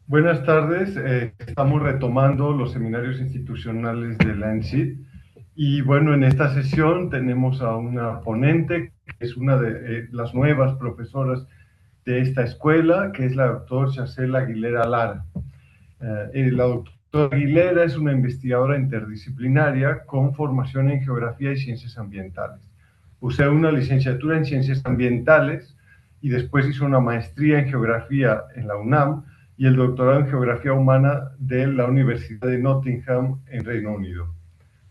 Buenas tardes. Estamos retomando los seminarios institucionales de la ENSID y bueno, en esta sesión tenemos a una ponente que es una de las nuevas profesoras de esta escuela, que es la doctora Chacel Aguilera Lara. La doctora Aguilera es una investigadora interdisciplinaria con formación en Geografía y Ciencias Ambientales. Posee una licenciatura en Ciencias Ambientales y después hizo una maestría en Geografía en la UNAM y el doctorado en Geografía Humana de la Universidad de Nottingham en Reino Unido.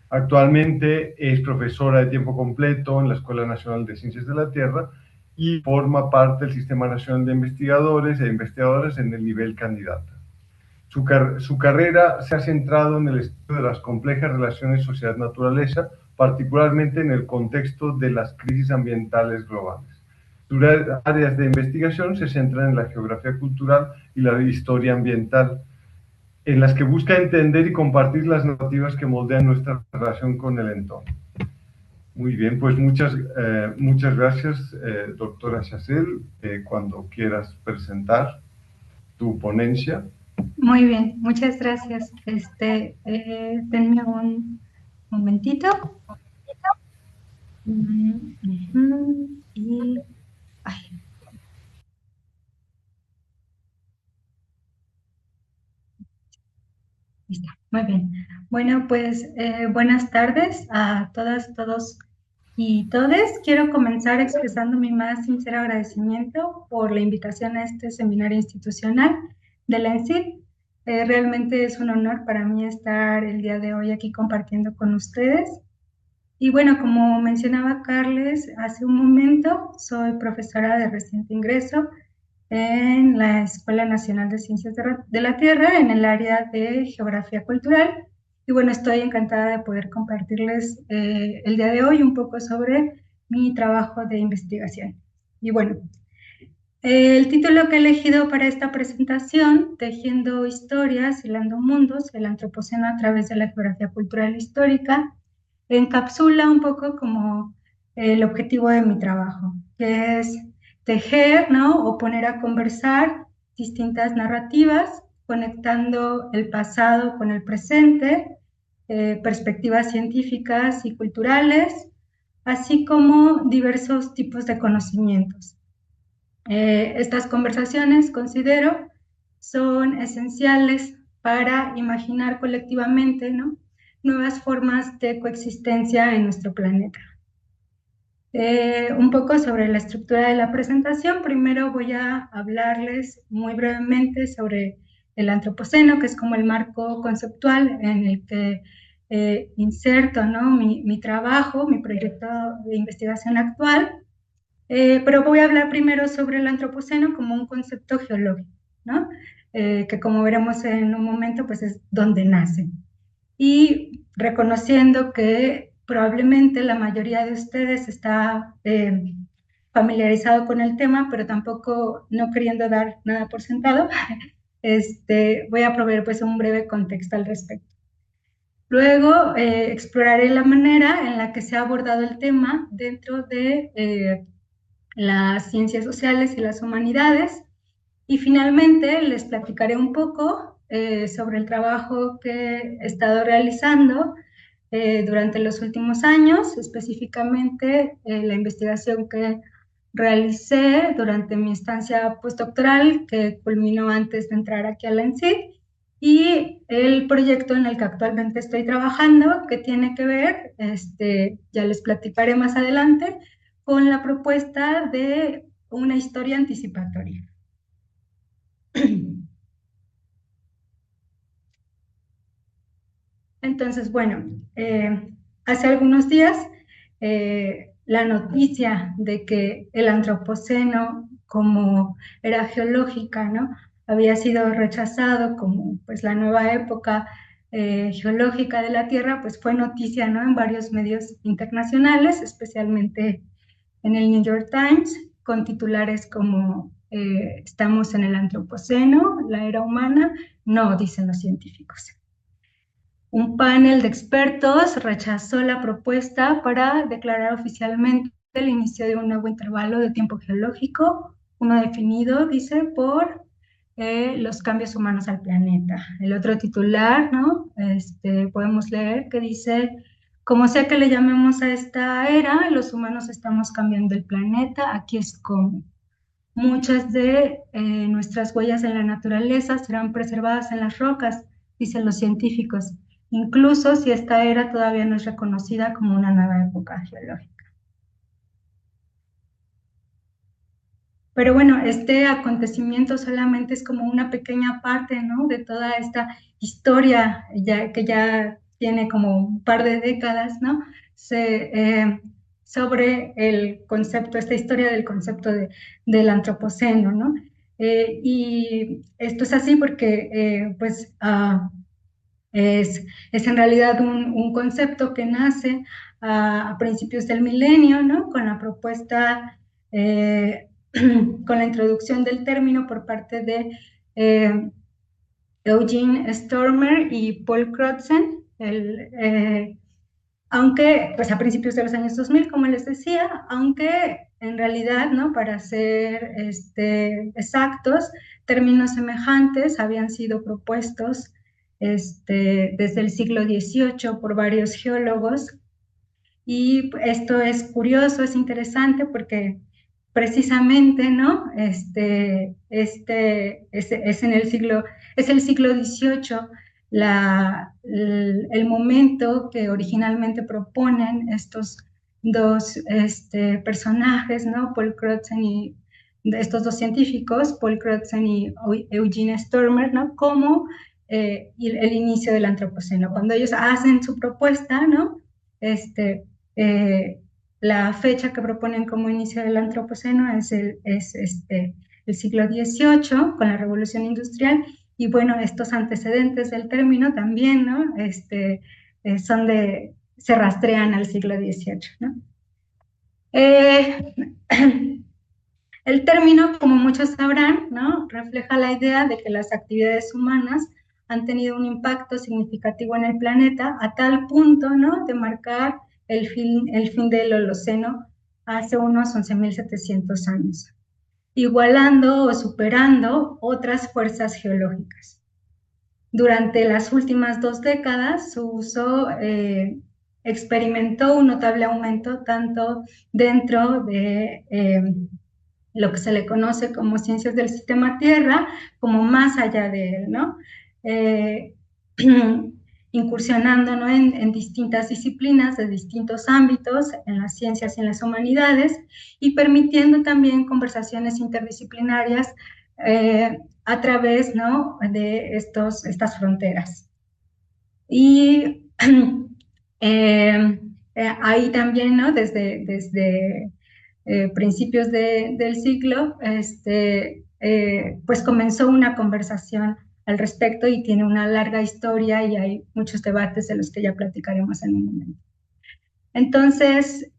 Actualmente es profesora de tiempo completo en la Escuela Nacional de Ciencias de la Tierra y forma parte del Sistema Nacional de Investigadores e Investigadoras en el nivel candidato. Su carrera se ha centrado en el estudio de las complejas relaciones sociedad-naturaleza, particularmente en el contexto de las crisis ambientales globales. Sus áreas de investigación se centran en la geografía cultural y la historia ambiental, en las que busca entender y compartir las narrativas que moldean nuestra relación con el entorno. Muy bien, pues muchas gracias, doctora Chacel. Cuando quieras presentar tu ponencia. Muy bien, muchas gracias. Denme un momentito. Y, ay, listo, muy bien. Bueno, pues buenas tardes a todas, todos y todes. Quiero comenzar expresando mi más sincero agradecimiento por la invitación a este seminario institucional de la ENSID. Realmente es un honor para mí estar el día de hoy aquí compartiendo con ustedes. Y bueno, como mencionaba Carles hace un momento, soy profesora de reciente ingreso en la Escuela Nacional de Ciencias de la Tierra en el área de Geografía Cultural. Y bueno, estoy encantada de poder compartirles el día de hoy un poco sobre mi trabajo de investigación. Y bueno, el título que he elegido para esta presentación, Tejiendo historias, hilando mundos, el antropoceno a través de la geografía cultural histórica, encapsula un poco como el objetivo de mi trabajo, que es tejer, ¿no? O poner a conversar distintas narrativas, conectando el pasado con el presente, perspectivas científicas y culturales, así como diversos tipos de conocimientos. Estas conversaciones, considero, son esenciales para imaginar colectivamente, ¿no?, nuevas formas de coexistencia en nuestro planeta. Un poco sobre la estructura de la presentación. Primero voy a hablarles muy brevemente sobre el antropoceno, que es como el marco conceptual en el que inserto, ¿no?, mi trabajo, mi proyecto de investigación actual. Pero voy a hablar primero sobre el antropoceno como un concepto geológico, ¿no? Que como veremos en un momento, pues es donde nace. Y reconociendo que probablemente la mayoría de ustedes está familiarizado con el tema, pero tampoco no queriendo dar nada por sentado, voy a proveer pues un breve contexto al respecto. Luego exploraré la manera en la que se ha abordado el tema dentro de las ciencias sociales y las humanidades. Y finalmente les platicaré un poco sobre el trabajo que he estado realizando durante los últimos años, específicamente la investigación que realicé durante mi estancia postdoctoral, que culminó antes de entrar aquí a la ENSID, y el proyecto en el que actualmente estoy trabajando, que tiene que ver, ya les platicaré más adelante, con la propuesta de una historia anticipatoria. Entonces, bueno, hace algunos días la noticia de que el antropoceno como era geológica, ¿no?, había sido rechazado como pues la nueva época geológica de la Tierra, pues fue noticia, ¿no?, en varios medios internacionales, especialmente en el New York Times, con titulares como estamos en el antropoceno, la era humana, no, dicen los científicos. Un panel de expertos rechazó la propuesta para declarar oficialmente el inicio de un nuevo intervalo de tiempo geológico, uno definido, dice, por los cambios humanos al planeta. El otro titular, ¿no? Podemos leer que dice, como sea que le llamemos a esta era, los humanos estamos cambiando el planeta, aquí es como. Muchas de nuestras huellas en la naturaleza serán preservadas en las rocas, dicen los científicos, incluso si esta era todavía no es reconocida como una nueva época geológica. Pero bueno, este acontecimiento solamente es como una pequeña parte, ¿no?, de toda esta historia que ya tiene como un par de décadas, ¿no?, sobre el concepto, esta historia del concepto del antropoceno, ¿no? Y esto es así porque, es en realidad un concepto que nace a principios del milenio, ¿no?, con la propuesta, con la introducción del término por parte de Eugene Stormer y Paul Crutzen, aunque pues a principios de los años 2000, como les decía, aunque en realidad, ¿no?, para ser exactos, términos semejantes habían sido propuestos desde el siglo XVIII por varios geólogos, y esto es curioso, es interesante porque precisamente, ¿no?, es el siglo XVIII el momento que originalmente proponen estos dos personajes, ¿no?, Paul Crutzen y estos dos científicos, Paul Crutzen y Eugene Stormer, ¿no?, como el inicio del antropoceno. Cuando ellos hacen su propuesta, ¿no?, la fecha que proponen como inicio del antropoceno es el siglo XVIII, con la Revolución Industrial, y bueno, estos antecedentes del término también, ¿no?, se rastrean al siglo XVIII, ¿no? El término, como muchos sabrán, ¿no?, refleja la idea de que las actividades humanas han tenido un impacto significativo en el planeta a tal punto, ¿no?, de marcar el fin del Holoceno hace unos 11.700 años, igualando o superando otras fuerzas geológicas. Durante las últimas 2 décadas, su uso experimentó un notable aumento tanto dentro de lo que se le conoce como ciencias del sistema Tierra, como más allá de él, ¿no? Incursionando, ¿no?, en distintas disciplinas de distintos ámbitos, en las ciencias y en las humanidades, y permitiendo también conversaciones interdisciplinarias a través, ¿no?, de estas fronteras. Y ahí también, ¿no?, desde principios del siglo, pues comenzó una conversación al respecto y tiene una larga historia y hay muchos debates de los que ya platicaremos en un momento. Entonces,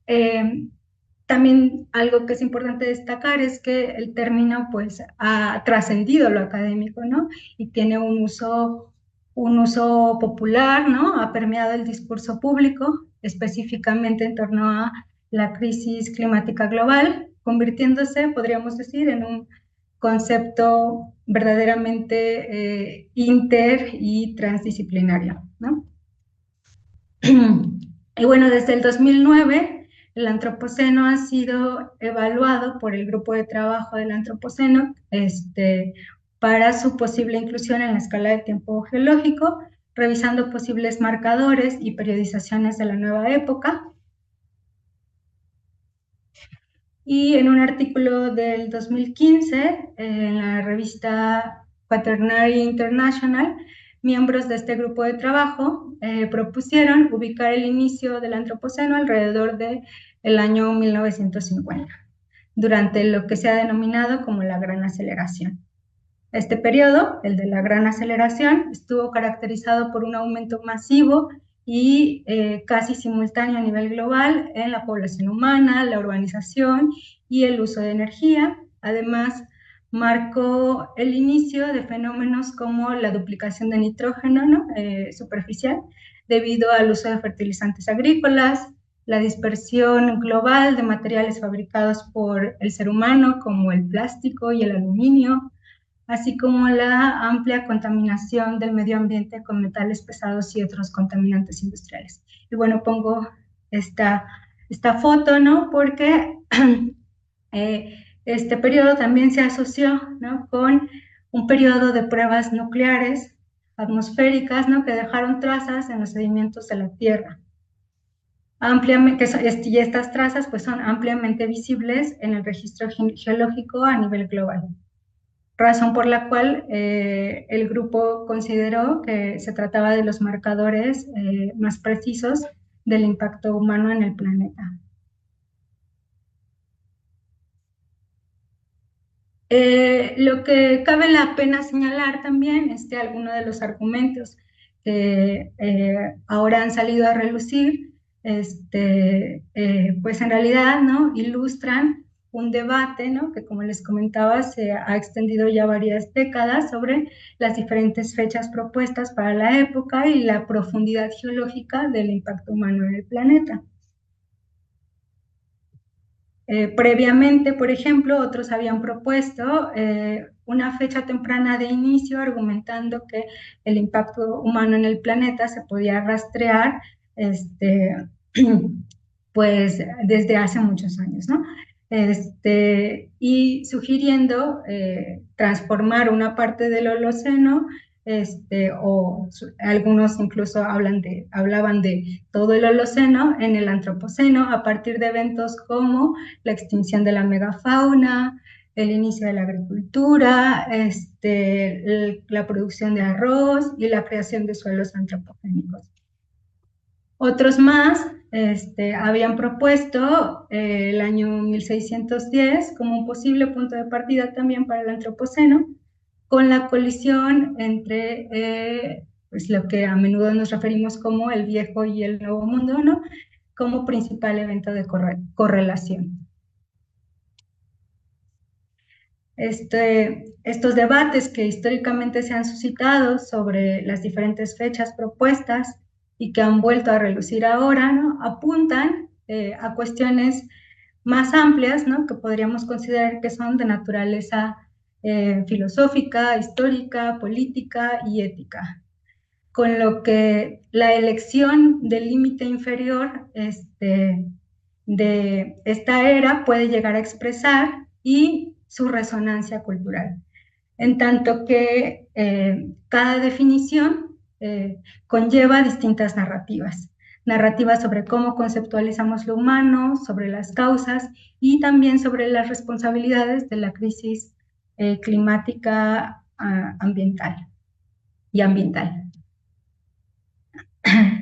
también algo que es importante destacar es que el término pues ha trascendido lo académico, ¿no?, y tiene un uso popular, ¿no?, ha permeado el discurso público, específicamente en torno a la crisis climática global, convirtiéndose, podríamos decir, en un concepto verdaderamente inter y transdisciplinario, ¿no? Y bueno, desde el 2009, el antropoceno ha sido evaluado por el grupo de trabajo del antropoceno para su posible inclusión en la escala de tiempo geológico, revisando posibles marcadores y periodizaciones de la nueva época. Y en un artículo del 2015, en la revista Quaternary International, miembros de este grupo de trabajo propusieron ubicar el inicio del antropoceno alrededor del año 1950, durante lo que se ha denominado como la Gran Aceleración. Este periodo, el de la Gran Aceleración, estuvo caracterizado por un aumento masivo y casi simultáneo a nivel global en la población humana, la urbanización y el uso de energía. Además, marcó el inicio de fenómenos como la duplicación de nitrógeno, ¿no?, superficial, debido al uso de fertilizantes agrícolas, la dispersión global de materiales fabricados por el ser humano, como el plástico y el aluminio, así como la amplia contaminación del medio ambiente con metales pesados y otros contaminantes industriales. Y bueno, pongo esta foto, ¿no? Porque este periodo también se asoció, ¿no?, con un periodo de pruebas nucleares atmosféricas, ¿no?, que dejaron trazas en los sedimentos de la Tierra. Ampliamente, y estas trazas pues son ampliamente visibles en el registro geológico a nivel global, razón por la cual el grupo consideró que se trataba de los marcadores más precisos del impacto humano en el planeta. Lo que cabe la pena señalar también es que algunos de los argumentos que ahora han salido a relucir, pues en realidad, ¿no?, ilustran un debate, ¿no?, que, como les comentaba, se ha extendido ya varias décadas sobre las diferentes fechas propuestas para la época y la profundidad geológica del impacto humano en el planeta. Previamente, por ejemplo, otros habían propuesto una fecha temprana de inicio, argumentando que el impacto humano en el planeta se podía rastrear pues desde hace muchos años, ¿no? Y sugiriendo transformar una parte del Holoceno, o algunos incluso hablaban de todo el Holoceno en el Antropoceno, a partir de eventos como la extinción de la megafauna, el inicio de la agricultura, la producción de arroz y la creación de suelos antropogénicos. Otros más habían propuesto el año 1610 como un posible punto de partida también para el Antropoceno, con la colisión entre pues lo que a menudo nos referimos como el viejo y el nuevo mundo, ¿no?, como principal evento de correlación. Estos debates que históricamente se han suscitado sobre las diferentes fechas propuestas y que han vuelto a relucir ahora, ¿no?, apuntan a cuestiones más amplias, ¿no?, que podríamos considerar que son de naturaleza filosófica, histórica, política y ética, con lo que la elección del límite inferior de esta era puede llegar a expresar y su resonancia cultural, en tanto que cada definición conlleva distintas narrativas sobre cómo conceptualizamos lo humano, sobre las causas y también sobre las responsabilidades de la crisis climática ambiental.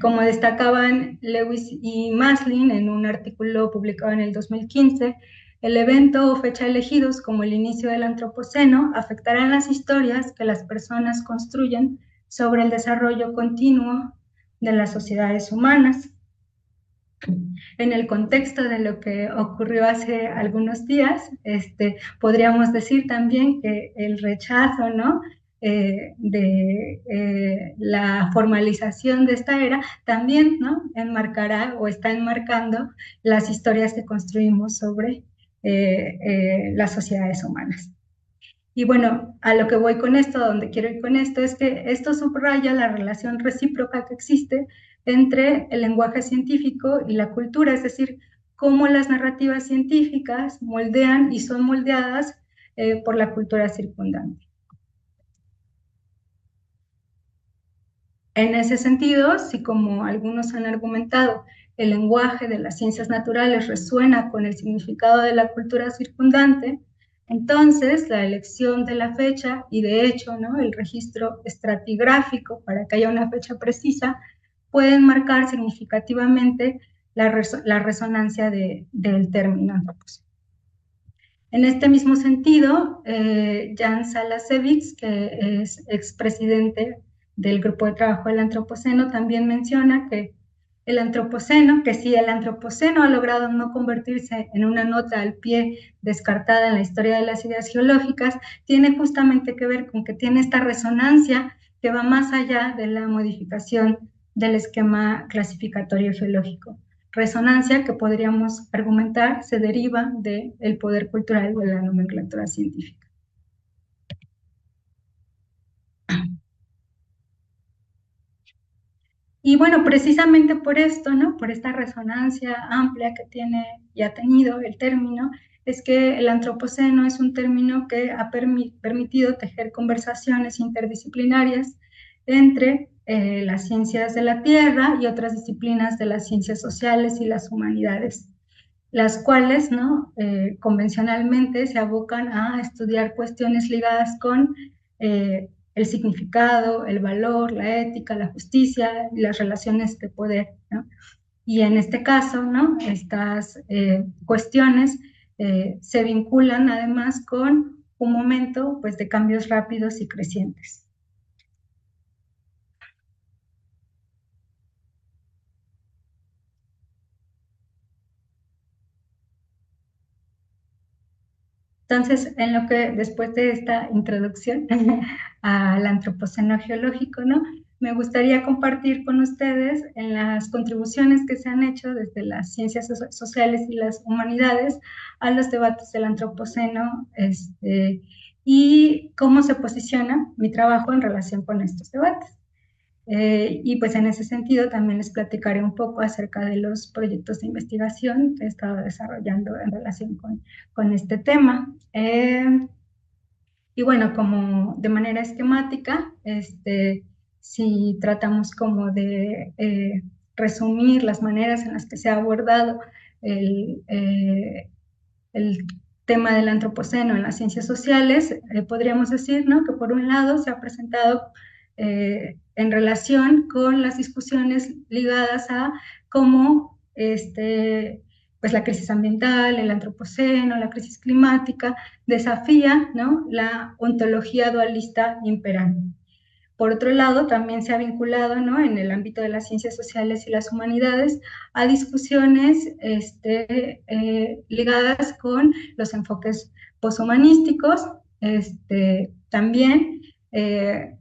Como destacaban Lewis y Maslin en un artículo publicado en el 2015, el evento o fecha elegidos como el inicio del Antropoceno afectarán las historias que las personas construyen sobre el desarrollo continuo de las sociedades humanas. En el contexto de lo que ocurrió hace algunos días, podríamos decir también que el rechazo, ¿no?, de la formalización de esta era también, ¿no?, enmarcará o está enmarcando las historias que construimos sobre las sociedades humanas. Y bueno, a lo que voy con esto, donde quiero ir con esto, es que esto subraya la relación recíproca que existe entre el lenguaje científico y la cultura, es decir, cómo las narrativas científicas moldean y son moldeadas por la cultura circundante. En ese sentido, si como algunos han argumentado, el lenguaje de las ciencias naturales resuena con el significado de la cultura circundante, entonces la elección de la fecha y de hecho, ¿no?, el registro estratigráfico para que haya una fecha precisa pueden marcar significativamente la resonancia del término antropoceno. En este mismo sentido, Jan Salasevich, que es expresidente del Grupo de Trabajo del Antropoceno, también menciona que si el Antropoceno ha logrado no convertirse en una nota al pie descartada en la historia de las ideas geológicas, tiene justamente que ver con que tiene esta resonancia que va más allá de la modificación del esquema clasificatorio geológico. Resonancia que podríamos argumentar se deriva del poder cultural de la nomenclatura científica. Y bueno, precisamente por esto, ¿no? Por esta resonancia amplia que tiene y ha tenido el término, es que el antropoceno es un término que ha permitido tejer conversaciones interdisciplinarias entre las ciencias de la Tierra y otras disciplinas de las ciencias sociales y las humanidades, las cuales, ¿no? Convencionalmente se abocan a estudiar cuestiones ligadas con el significado, el valor, la ética, la justicia y las relaciones de poder, ¿no? Y en este caso, ¿no? Estas cuestiones se vinculan además con un momento, pues, de cambios rápidos y crecientes. Entonces, en lo que después de esta introducción al antropoceno geológico, ¿no? Me gustaría compartir con ustedes en las contribuciones que se han hecho desde las ciencias sociales y las humanidades a los debates del antropoceno, y cómo se posiciona mi trabajo en relación con estos debates. Y pues en ese sentido también les platicaré un poco acerca de los proyectos de investigación que he estado desarrollando en relación con este tema. Y bueno, como de manera esquemática, si tratamos como de resumir las maneras en las que se ha abordado el tema del antropoceno en las ciencias sociales, podríamos decir, ¿no? Que por un lado se ha presentado en relación con las discusiones ligadas a cómo pues la crisis ambiental, el antropoceno, la crisis climática, desafía, ¿no? La ontología dualista imperante. Por otro lado, también se ha vinculado, ¿no? En el ámbito de las ciencias sociales y las humanidades a discusiones ligadas con los enfoques poshumanísticos. También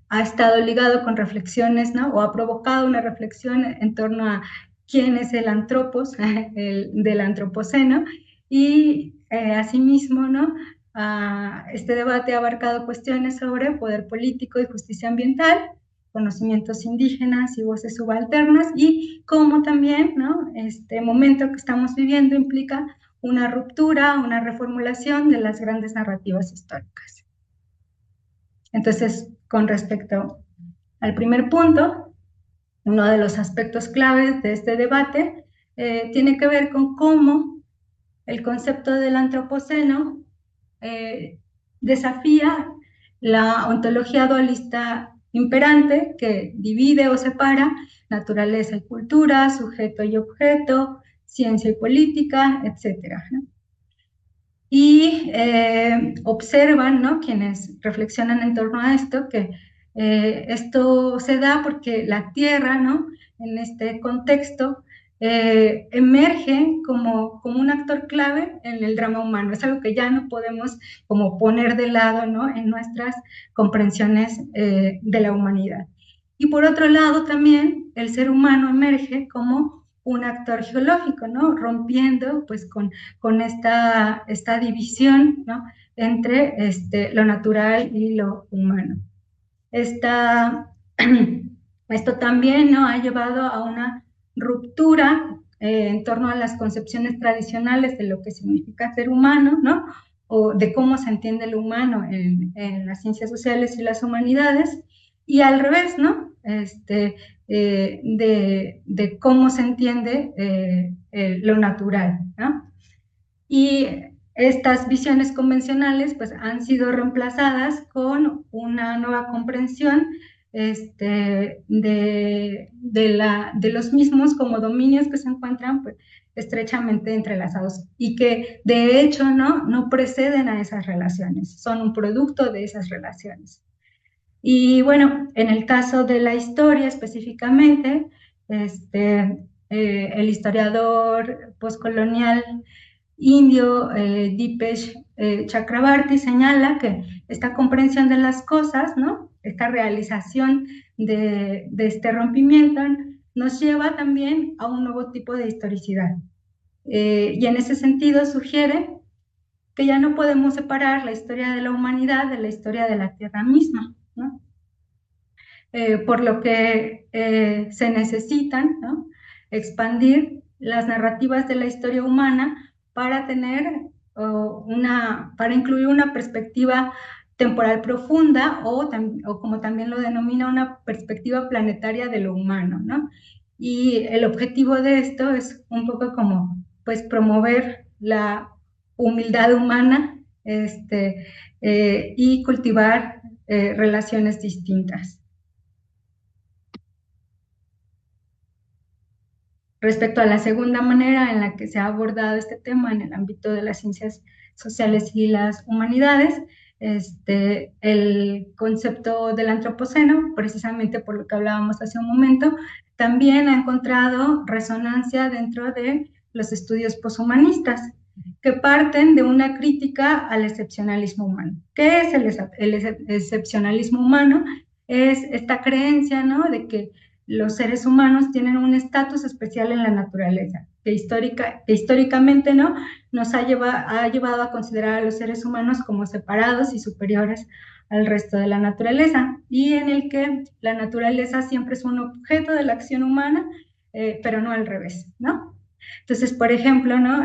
ha estado ligado con reflexiones, ¿no? O ha provocado una reflexión en torno a quién es el antropos, del antropoceno, y asimismo, ¿no? Este debate ha abarcado cuestiones sobre poder político y justicia ambiental, conocimientos indígenas y voces subalternas, y cómo también, ¿no? Este momento que estamos viviendo implica una ruptura, una reformulación de las grandes narrativas históricas. Entonces, con respecto al primer punto, uno de los aspectos claves de este debate tiene que ver con cómo el concepto del antropoceno desafía la ontología dualista imperante que divide o separa naturaleza y cultura, sujeto y objeto, ciencia y política, etc. ¿no? Y observan, ¿no? Quienes reflexionan en torno a esto, que esto se da porque la Tierra, ¿no? En este contexto, emerge como un actor clave en el drama humano. Es algo que ya no podemos como poner de lado, ¿no? En nuestras comprensiones de la humanidad. Y por otro lado también el ser humano emerge como un actor geológico, ¿no? Rompiendo pues con esta división, ¿no? Entre lo natural y lo humano. Esto también, ¿no? Ha llevado a una ruptura en torno a las concepciones tradicionales de lo que significa ser humano, ¿no? O de cómo se entiende el humano en las ciencias sociales y las humanidades, y al revés, ¿no? De cómo se entiende lo natural, ¿no? Y estas visiones convencionales pues han sido reemplazadas con una nueva comprensión de los mismos como dominios que se encuentran pues, estrechamente entrelazados y que de hecho no preceden a esas relaciones, son un producto de esas relaciones. Y bueno, en el caso de la historia específicamente, el historiador postcolonial indio Dipesh Chakrabarty señala que esta comprensión de las cosas, ¿no? Esta realización de este rompimiento nos lleva también a un nuevo tipo de historicidad. Y en ese sentido sugiere que ya no podemos separar la historia de la humanidad de la historia de la Tierra misma, ¿no? por lo que se necesitan, ¿no?, expandir las narrativas de la historia humana para tener para incluir una perspectiva temporal profunda o como también lo denomina, una perspectiva planetaria de lo humano, ¿no? Y el objetivo de esto es un poco como, pues, promover la humildad humana, y cultivar relaciones distintas. Respecto a la segunda manera en la que se ha abordado este tema en el ámbito de las ciencias sociales y las humanidades, el concepto del antropoceno, precisamente por lo que hablábamos hace un momento, también ha encontrado resonancia dentro de los estudios poshumanistas, que parten de una crítica al excepcionalismo humano. ¿Qué es el excepcionalismo humano? Es esta creencia, ¿no?, de que los seres humanos tienen un estatus especial en la naturaleza, que históricamente, ¿no?, nos ha llevado a considerar a los seres humanos como separados y superiores al resto de la naturaleza, y en el que la naturaleza siempre es un objeto de la acción humana, pero no al revés, ¿no? Entonces, por ejemplo, ¿no?,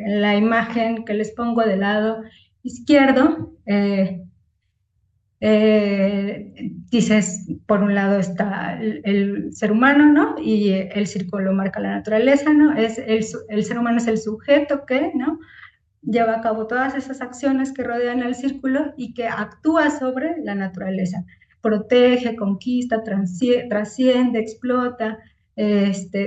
la imagen que les pongo del lado izquierdo, dices, por un lado está el ser humano, ¿no?, y el círculo marca la naturaleza, ¿no? El ser humano es el sujeto que, ¿no?, lleva a cabo todas esas acciones que rodean el círculo y que actúa sobre la naturaleza. Protege, conquista, trasciende, explota,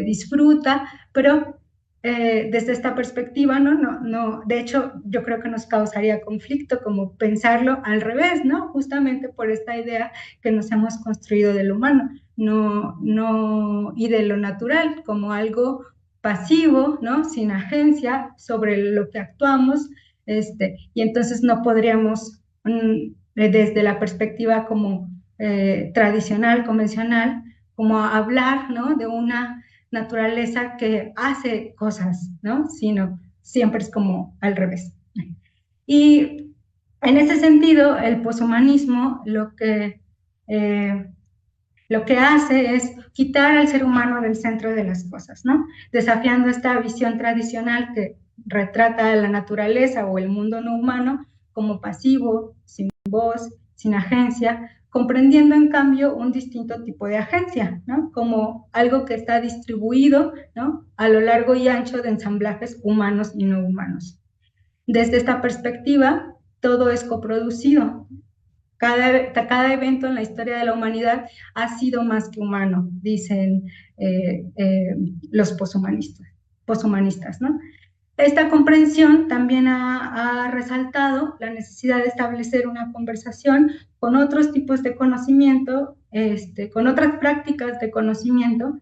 disfruta, pero desde esta perspectiva, no, de hecho, yo creo que nos causaría conflicto como pensarlo al revés, ¿no? Justamente por esta idea que nos hemos construido del humano, y de lo natural como algo pasivo, ¿no?, sin agencia sobre lo que actuamos, y entonces no podríamos, desde la perspectiva como tradicional, convencional, como hablar, ¿no?, de una naturaleza que hace cosas, ¿no?, sino siempre es como al revés. Y en ese sentido, el poshumanismo lo que hace es quitar al ser humano del centro de las cosas, ¿no?, desafiando esta visión tradicional que retrata a la naturaleza o el mundo no humano como pasivo, sin voz, sin agencia, comprendiendo en cambio un distinto tipo de agencia, ¿no?, como algo que está distribuido, ¿no?, a lo largo y ancho de ensamblajes humanos y no humanos. Desde esta perspectiva, todo es coproducido. Cada evento en la historia de la humanidad ha sido más que humano, dicen los poshumanistas, ¿no? Esta comprensión también ha resaltado la necesidad de establecer una conversación con otros tipos de conocimiento, con otras prácticas de conocimiento,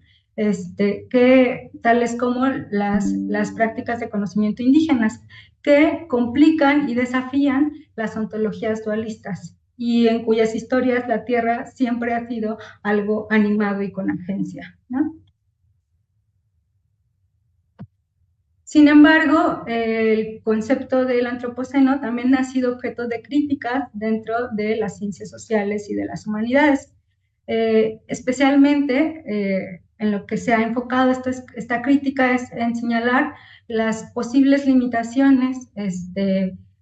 tales como las prácticas de conocimiento indígenas, que complican y desafían las ontologías dualistas, y en cuyas historias la Tierra siempre ha sido algo animado y con agencia, ¿no? Sin embargo, el concepto del antropoceno también ha sido objeto de críticas dentro de las ciencias sociales y de las humanidades. Especialmente en lo que se ha enfocado esta crítica es en señalar las posibles limitaciones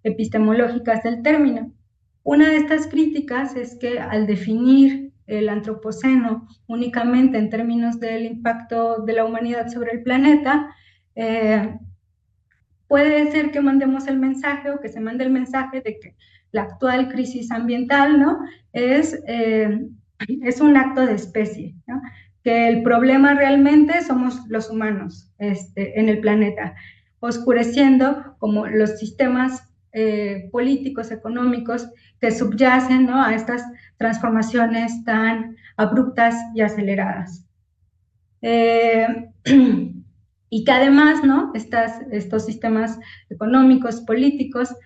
epistemológicas del término. Una de estas críticas es que al definir el antropoceno únicamente en términos del impacto de la humanidad sobre el planeta, puede ser que mandemos el mensaje, o que se mande el mensaje de que la actual crisis ambiental, ¿no?, es un acto de especie, ¿no?, que el problema realmente somos los humanos en el planeta, oscureciendo como los sistemas políticos, económicos que subyacen, ¿no?, a estas transformaciones tan abruptas y aceleradas. Y que además, ¿no?, estos sistemas económicos, políticos,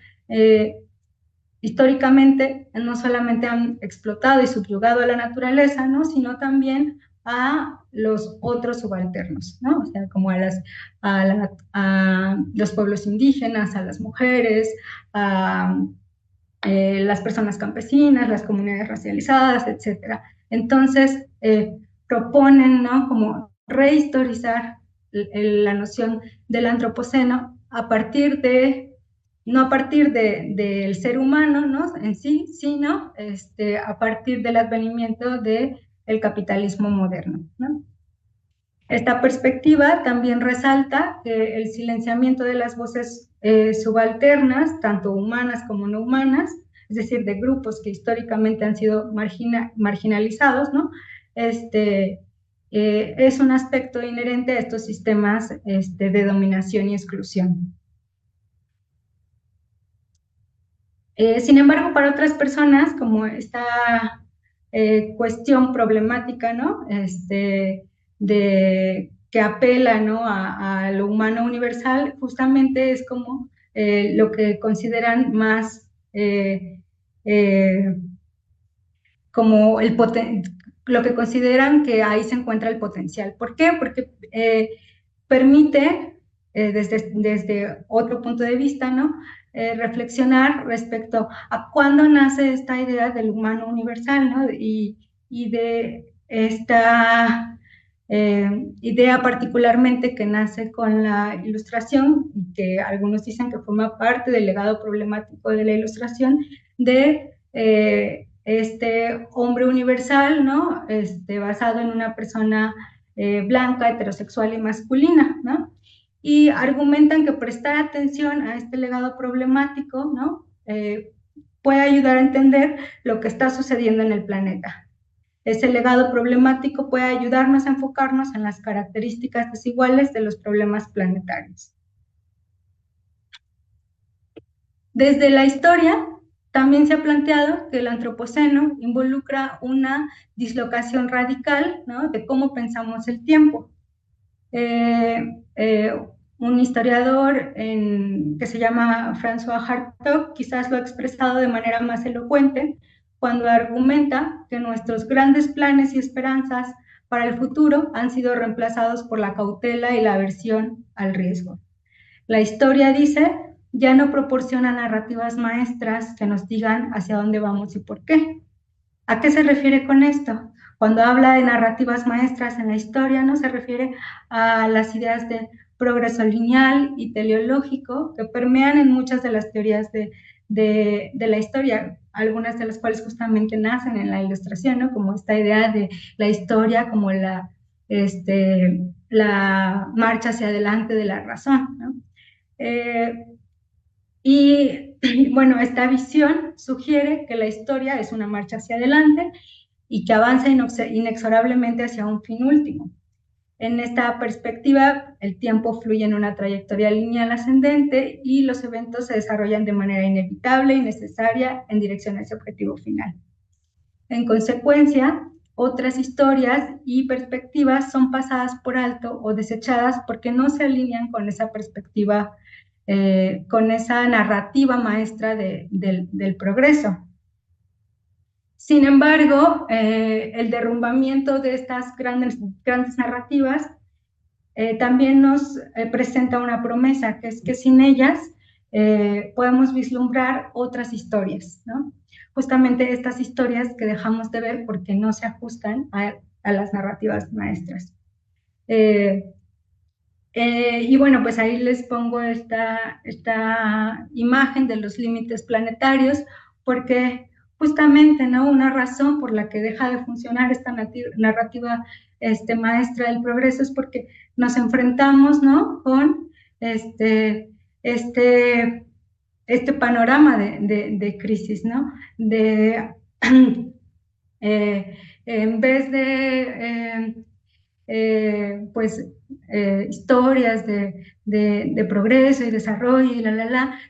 históricamente no solamente han explotado y subyugado a la naturaleza, ¿no?, sino también a los otros subalternos, ¿no?, o sea, como a los pueblos indígenas, a las mujeres, a las personas campesinas, las comunidades racializadas, etcétera. Entonces, proponen, ¿no?, como rehistorizar la noción del antropoceno a partir de, no a partir del ser humano, ¿no?, en sí, sino a partir del advenimiento del capitalismo moderno, ¿no? Esta perspectiva también resalta que el silenciamiento de las voces subalternas, tanto humanas como no humanas, es decir, de grupos que históricamente han sido marginalizados, ¿no? Es un aspecto inherente a estos sistemas de dominación y exclusión. Sin embargo, para otras personas, como esta cuestión problemática, ¿no?, que apela, ¿no?, a lo humano universal, justamente es como lo que consideran más como lo que consideran que ahí se encuentra el potencial. ¿Por qué? Porque permite, desde otro punto de vista, ¿no?, reflexionar respecto a cuándo nace esta idea del humano universal, ¿no?, y de esta idea particularmente que nace con la Ilustración, que algunos dicen que forma parte del legado problemático de la Ilustración, de este hombre universal, ¿no?, basado en una persona blanca, heterosexual y masculina, ¿no? Y argumentan que prestar atención a este legado problemático, ¿no?, puede ayudar a entender lo que está sucediendo en el planeta. Ese legado problemático puede ayudarnos a enfocarnos en las características desiguales de los problemas planetarios. Desde la historia, también se ha planteado que el antropoceno involucra una dislocación radical, ¿no?, de cómo pensamos el tiempo. Un historiador que se llama François Hartog quizás lo ha expresado de manera más elocuente cuando argumenta que nuestros grandes planes y esperanzas para el futuro han sido reemplazados por la cautela y la aversión al riesgo. La historia, dice, ya no proporciona narrativas maestras que nos digan hacia dónde vamos y por qué. ¿A qué se refiere con esto? Cuando habla de narrativas maestras en la historia, no se refiere a las ideas de progreso lineal y teleológico que permean en muchas de las teorías de la historia, algunas de las cuales justamente nacen en la Ilustración, ¿no?, como esta idea de la historia como la marcha hacia adelante de la razón, ¿no? Bueno, esta visión sugiere que la historia es una marcha hacia adelante y que avanza inexorablemente hacia un fin último. En esta perspectiva, el tiempo fluye en una trayectoria lineal ascendente y los eventos se desarrollan de manera inevitable y necesaria en dirección a ese objetivo final. En consecuencia, otras historias y perspectivas son pasadas por alto o desechadas porque no se alinean con esa perspectiva, con esa narrativa maestra del progreso. Sin embargo, el derrumbamiento de estas grandes narrativas también nos presenta una promesa, que es que sin ellas podemos vislumbrar otras historias, ¿no? Justamente estas historias que dejamos de ver porque no se ajustan a las narrativas maestras. Y bueno, pues ahí les pongo esta imagen de los límites planetarios, porque justamente, ¿no?, una razón por la que deja de funcionar esta narrativa maestra del progreso es porque nos enfrentamos, ¿no?, con este panorama de crisis, ¿no? En vez de historias de progreso y desarrollo y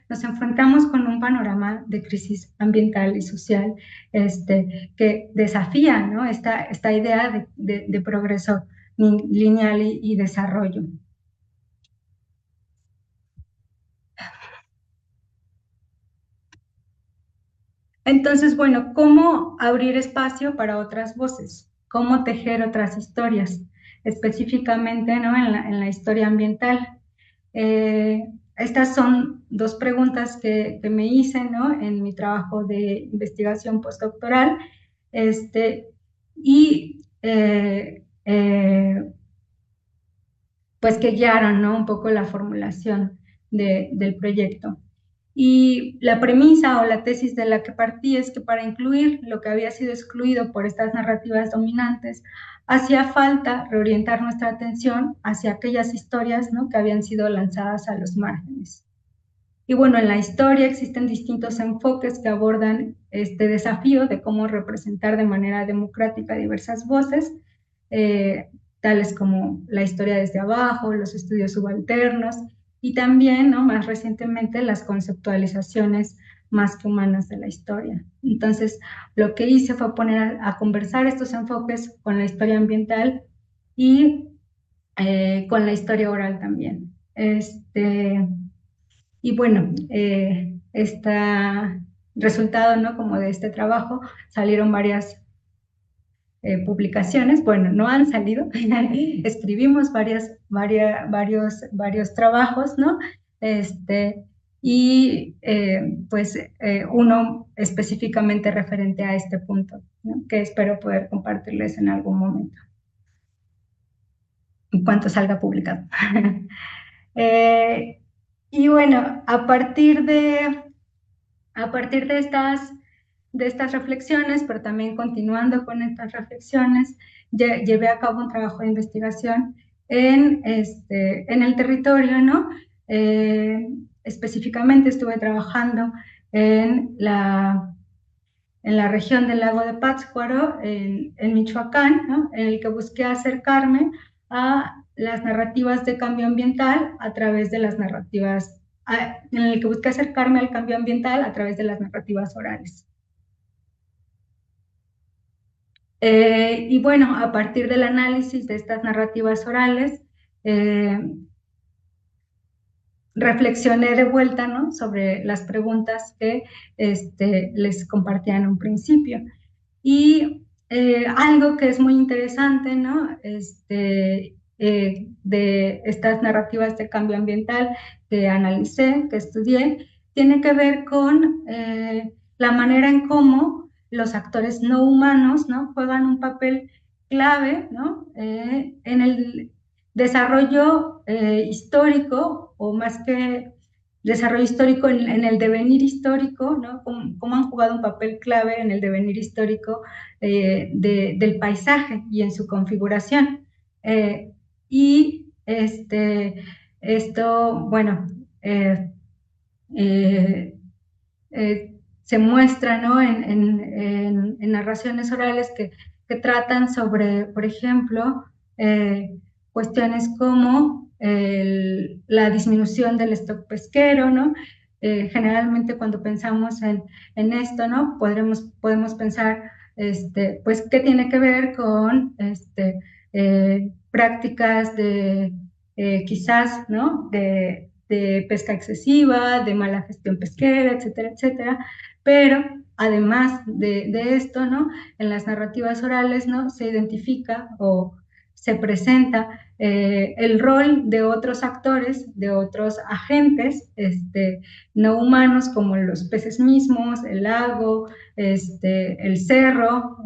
nos enfrentamos con un panorama de crisis ambiental y social que desafía, ¿no?, esta idea de progreso lineal y desarrollo. Entonces, bueno, ¿cómo abrir espacio para otras voces? ¿Cómo tejer otras historias? Específicamente, ¿no?, en la historia ambiental. Estas son dos preguntas que me hice, ¿no?, en mi trabajo de investigación postdoctoral, y pues que guiaron, ¿no? Un poco la formulación del proyecto. Y la premisa o la tesis de la que partí es que para incluir lo que había sido excluido por estas narrativas dominantes, hacía falta reorientar nuestra atención hacia aquellas historias, ¿no?, que habían sido lanzadas a los márgenes. Y bueno, en la historia existen distintos enfoques que abordan este desafío de cómo representar de manera democrática diversas voces, eh, tales como la historia desde abajo, los estudios subalternos y también, ¿no?, más recientemente, las conceptualizaciones más que humanas de la historia. Entonces, lo que hice fue poner a conversar estos enfoques con la historia ambiental y con la historia oral también. Y bueno, este resultado, ¿no?, como de este trabajo, salieron varias publicaciones. Bueno, no han salido, escribimos varios trabajos, ¿no? Y pues uno específicamente referente a este punto, ¿no?, que espero poder compartirles en algún momento, en cuanto salga publicado. Y bueno, a partir de estas reflexiones, pero también continuando con estas reflexiones, llevé a cabo un trabajo de investigación en el territorio, ¿no? Específicamente estuve trabajando en la región del lago de Pátzcuaro, en Michoacán, ¿no?, en el que busqué acercarme a las narrativas de cambio ambiental a través de las narrativas, en el que busqué acercarme al cambio ambiental a través de las narrativas orales. Y bueno, a partir del análisis de estas narrativas orales, reflexioné de vuelta, ¿no?, sobre las preguntas que les compartía en un principio. Y algo que es muy interesante, ¿no?, de estas narrativas de cambio ambiental que analicé, que estudié, tiene que ver con la manera en cómo los actores no humanos, ¿no?, juegan un papel clave, ¿no?, en el desarrollo histórico, o más que desarrollo histórico, en el devenir histórico, ¿no?, cómo han jugado un papel clave en el devenir histórico del paisaje y en su configuración. Y esto, bueno, se muestra, ¿no?, en narraciones orales que tratan sobre, por ejemplo, cuestiones como la disminución del stock pesquero, ¿no? Generalmente cuando pensamos en esto, ¿no?, podemos pensar, pues, ¿qué tiene que ver con prácticas de quizás, ¿no?, de pesca excesiva, de mala gestión pesquera, etcétera, etcétera? Pero además de esto, ¿no?, en las narrativas orales, ¿no?, se identifica o se presenta el rol de otros actores, de otros agentes no humanos, como los peces mismos, el lago, el cerro,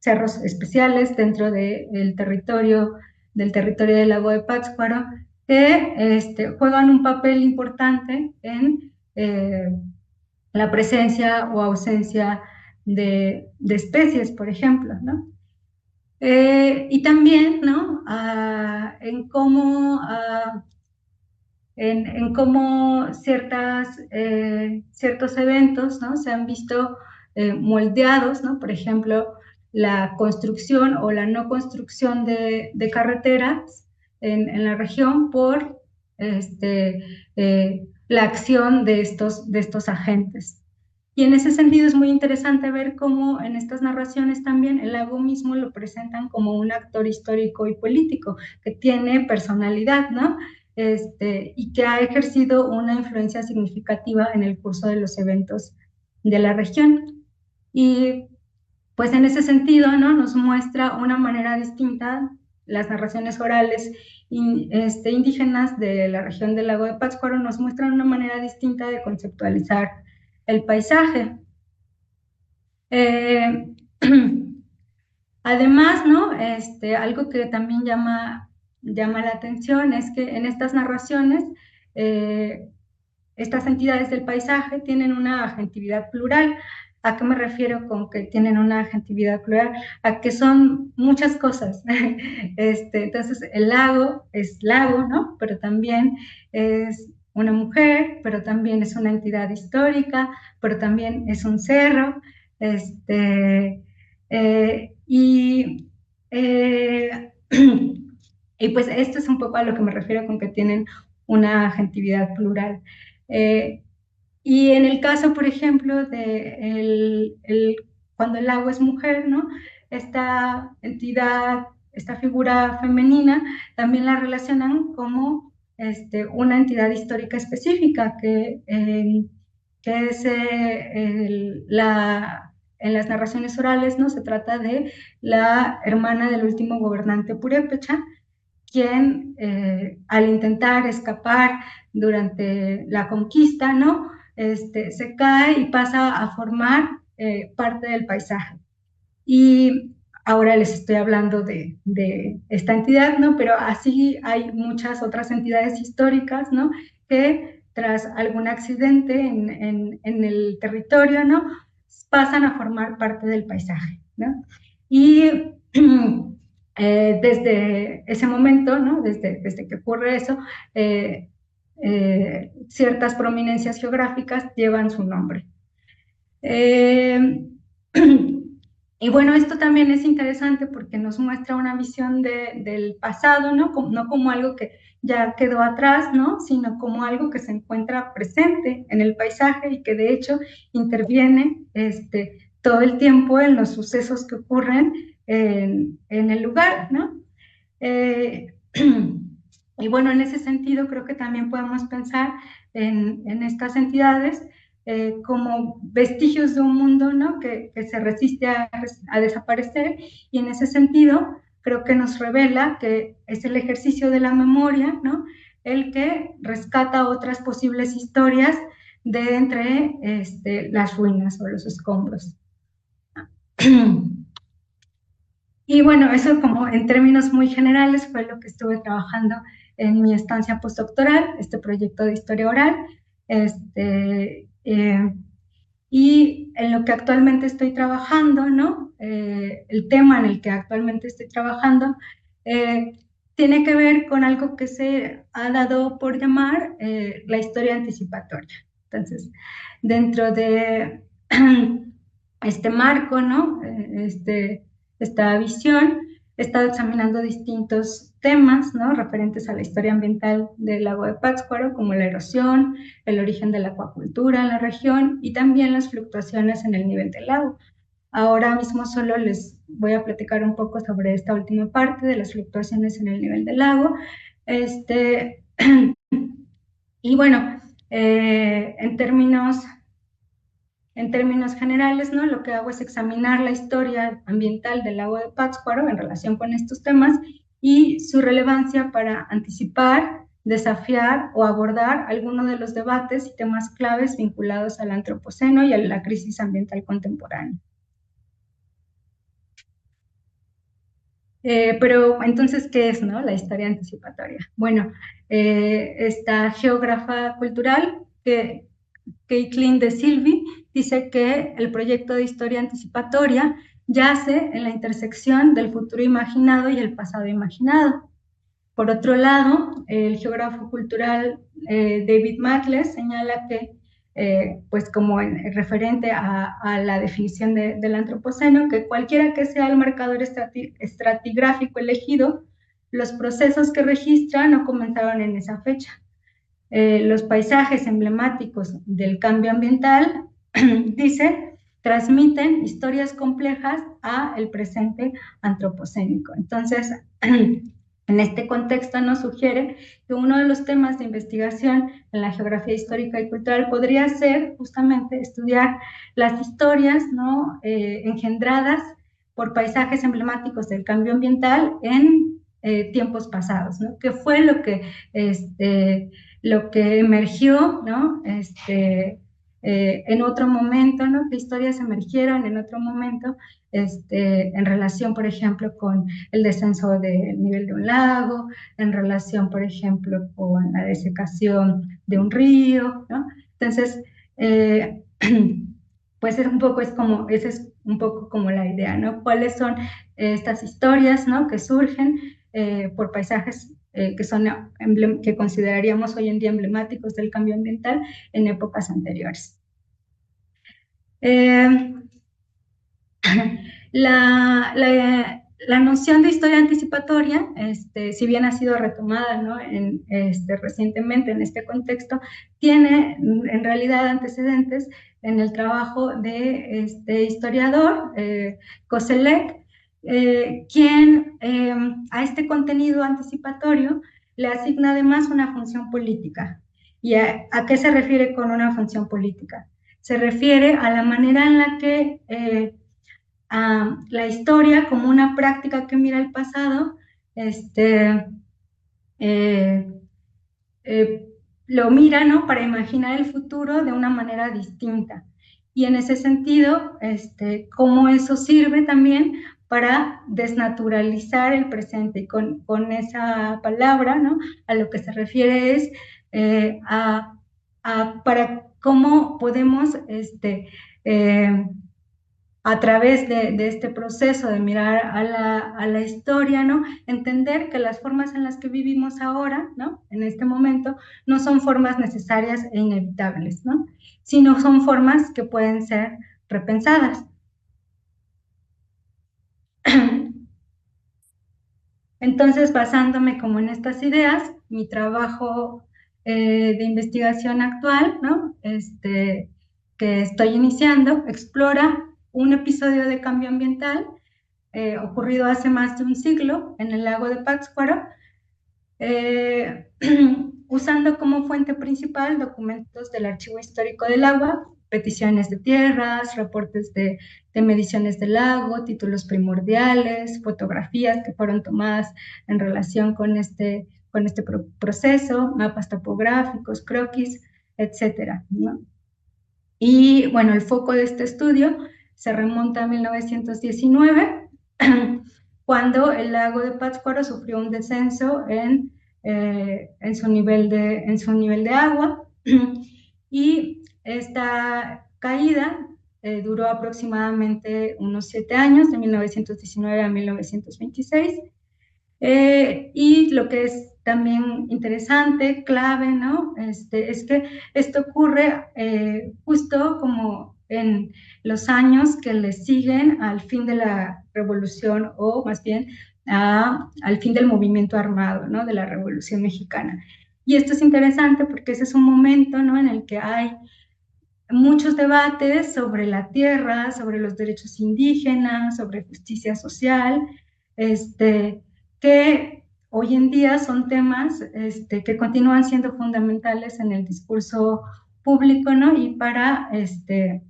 cerros especiales dentro del territorio del lago de Pátzcuaro, que juegan un papel importante en la presencia o ausencia de especies, por ejemplo, ¿no? Y también, ¿no?, en cómo ciertos eventos, ¿no?, se han visto moldeados, ¿no? Por ejemplo, la construcción o la no construcción de carreteras en la región por la acción de estos agentes. Y en ese sentido es muy interesante ver cómo en estas narraciones también el lago mismo lo presentan como un actor histórico y político que tiene personalidad, ¿no? Y que ha ejercido una influencia significativa en el curso de los eventos de la región. Y pues en ese sentido, ¿no?, nos muestra una manera distinta las narraciones orales indígenas de la región del lago de Pátzcuaro, nos muestran una manera distinta de conceptualizar el paisaje. Además, ¿no? Algo que también llama la atención es que en estas narraciones, eh, estas entidades del paisaje tienen una agentividad plural. ¿A qué me refiero con que tienen una agentividad plural? A que son muchas cosas. Entonces, el lago es lago, ¿no? Pero también es una mujer, pero también es una entidad histórica, pero también es un cerro. Y, y pues esto es un poco a lo que me refiero con que tienen una agentividad plural. Eh, y en el caso, por ejemplo, de cuando el lago es mujer, ¿no? Esta entidad, esta figura femenina, también la relacionan como una entidad histórica específica, que es en las narraciones orales, ¿no? Se trata de la hermana del último gobernante purépecha, quien al intentar escapar durante la conquista, ¿no? Se cae y pasa a formar parte del paisaje. Y ahora les estoy hablando de esta entidad, ¿no? Pero así hay muchas otras entidades históricas, ¿no? Que tras algún accidente en el territorio, ¿no? Pasan a formar parte del paisaje, ¿no? Y desde ese momento, ¿no? Desde que ocurre eso, ciertas prominencias geográficas llevan su nombre. Y bueno, esto también es interesante porque nos muestra una visión del pasado, ¿no? No como algo que ya quedó atrás, ¿no? Sino como algo que se encuentra presente en el paisaje y que de hecho interviene todo el tiempo en los sucesos que ocurren en el lugar, ¿no? Eh, y bueno, en ese sentido creo que también podemos pensar en estas entidades como vestigios de un mundo, ¿no? que se resiste a desaparecer, y en ese sentido creo que nos revela que es el ejercicio de la memoria, ¿no? El que rescata otras posibles historias de entre las ruinas o los escombros. Y bueno, eso como en términos muy generales fue lo que estuve trabajando en mi estancia postdoctoral, este proyecto de historia oral. Y en lo que actualmente estoy trabajando, ¿no? El tema en el que actualmente estoy trabajando tiene que ver con algo que se ha dado por llamar la historia anticipatoria. Entonces, dentro de este marco, ¿no? Esta visión, he estado examinando distintos temas, ¿no? Referentes a la historia ambiental del lago de Pátzcuaro, como la erosión, el origen de la acuacultura en la región y también las fluctuaciones en el nivel del lago. Ahora mismo solo les voy a platicar un poco sobre esta última parte de las fluctuaciones en el nivel del lago. Y bueno, en términos generales, ¿no? Lo que hago es examinar la historia ambiental del lago de Pátzcuaro en relación con estos temas y su relevancia para anticipar, desafiar o abordar algunos de los debates y temas claves vinculados al antropoceno y a la crisis ambiental contemporánea. Pero entonces, ¿qué es, no? La historia anticipatoria. Bueno, esta geógrafa cultural, Caitlin de Silvi, dice que el proyecto de historia anticipatoria yace en la intersección del futuro imaginado y el pasado imaginado. Por otro lado, el geógrafo cultural David Matles señala que, pues como referente a la definición del antropoceno, que cualquiera que sea el marcador estratigráfico elegido, los procesos que registra no comenzaron en esa fecha. Los paisajes emblemáticos del cambio ambiental, dice, transmiten historias complejas a el presente antropocénico. Entonces, en este contexto nos sugiere que uno de los temas de investigación en la geografía histórica y cultural podría ser justamente estudiar las historias, ¿no? Engendradas por paisajes emblemáticos del cambio ambiental en tiempos pasados, ¿no? ¿Qué fue lo que emergió, ¿no? en otro momento, ¿no? ¿Qué historias emergieron en otro momento en relación, por ejemplo, con el descenso del nivel de un lago, en relación, por ejemplo, con la desecación de un río, ¿no? Entonces, pues esa es un poco como la idea, ¿no? ¿Cuáles son estas historias, ¿no? Que surgen por paisajes que consideraríamos hoy en día emblemáticos del cambio ambiental en épocas anteriores? Eh, la noción de historia anticipatoria, si bien ha sido retomada, ¿no? Recientemente en este contexto, tiene en realidad antecedentes en el trabajo de este historiador, Koselleck, quien a este contenido anticipatorio le asigna además una función política. ¿Y a qué se refiere con una función política? Se refiere a la manera en la que a la historia como una práctica que mira el pasado, eh, eh, lo mira, ¿no? Para imaginar el futuro de una manera distinta. Y en ese sentido, cómo eso sirve también para desnaturalizar el presente. Y con esa palabra, ¿no? A lo que se refiere es para cómo podemos a través de este proceso de mirar a la historia, ¿no? Entender que las formas en las que vivimos ahora, ¿no? En este momento, no son formas necesarias e inevitables, ¿no? Sino son formas que pueden ser repensadas. Entonces, basándome como en estas ideas, mi trabajo de investigación actual, ¿no? Que estoy iniciando, explora un episodio de cambio ambiental ocurrido hace más de un siglo en el lago de Pátzcuaro, usando como fuente principal documentos del Archivo Histórico del Agua, peticiones de tierras, reportes de mediciones del lago, títulos primordiales, fotografías que fueron tomadas en relación con este proceso, mapas topográficos, croquis, etcétera, ¿no? Y bueno, el foco de este estudio se remonta a 1919, cuando el lago de Pátzcuaro sufrió un descenso en su nivel de agua, y esta caída duró aproximadamente unos 7 años, de 1919 a 1926. Y lo que es también interesante, clave, ¿no? Es que esto ocurre justo como en los años que le siguen al fin de la revolución, o más bien al fin del movimiento armado, ¿no? De la Revolución Mexicana. Y esto es interesante porque ese es un momento, ¿no? En el que hay muchos debates sobre la tierra, sobre los derechos indígenas, sobre justicia social, que hoy en día son temas que continúan siendo fundamentales en el discurso público, ¿no? Y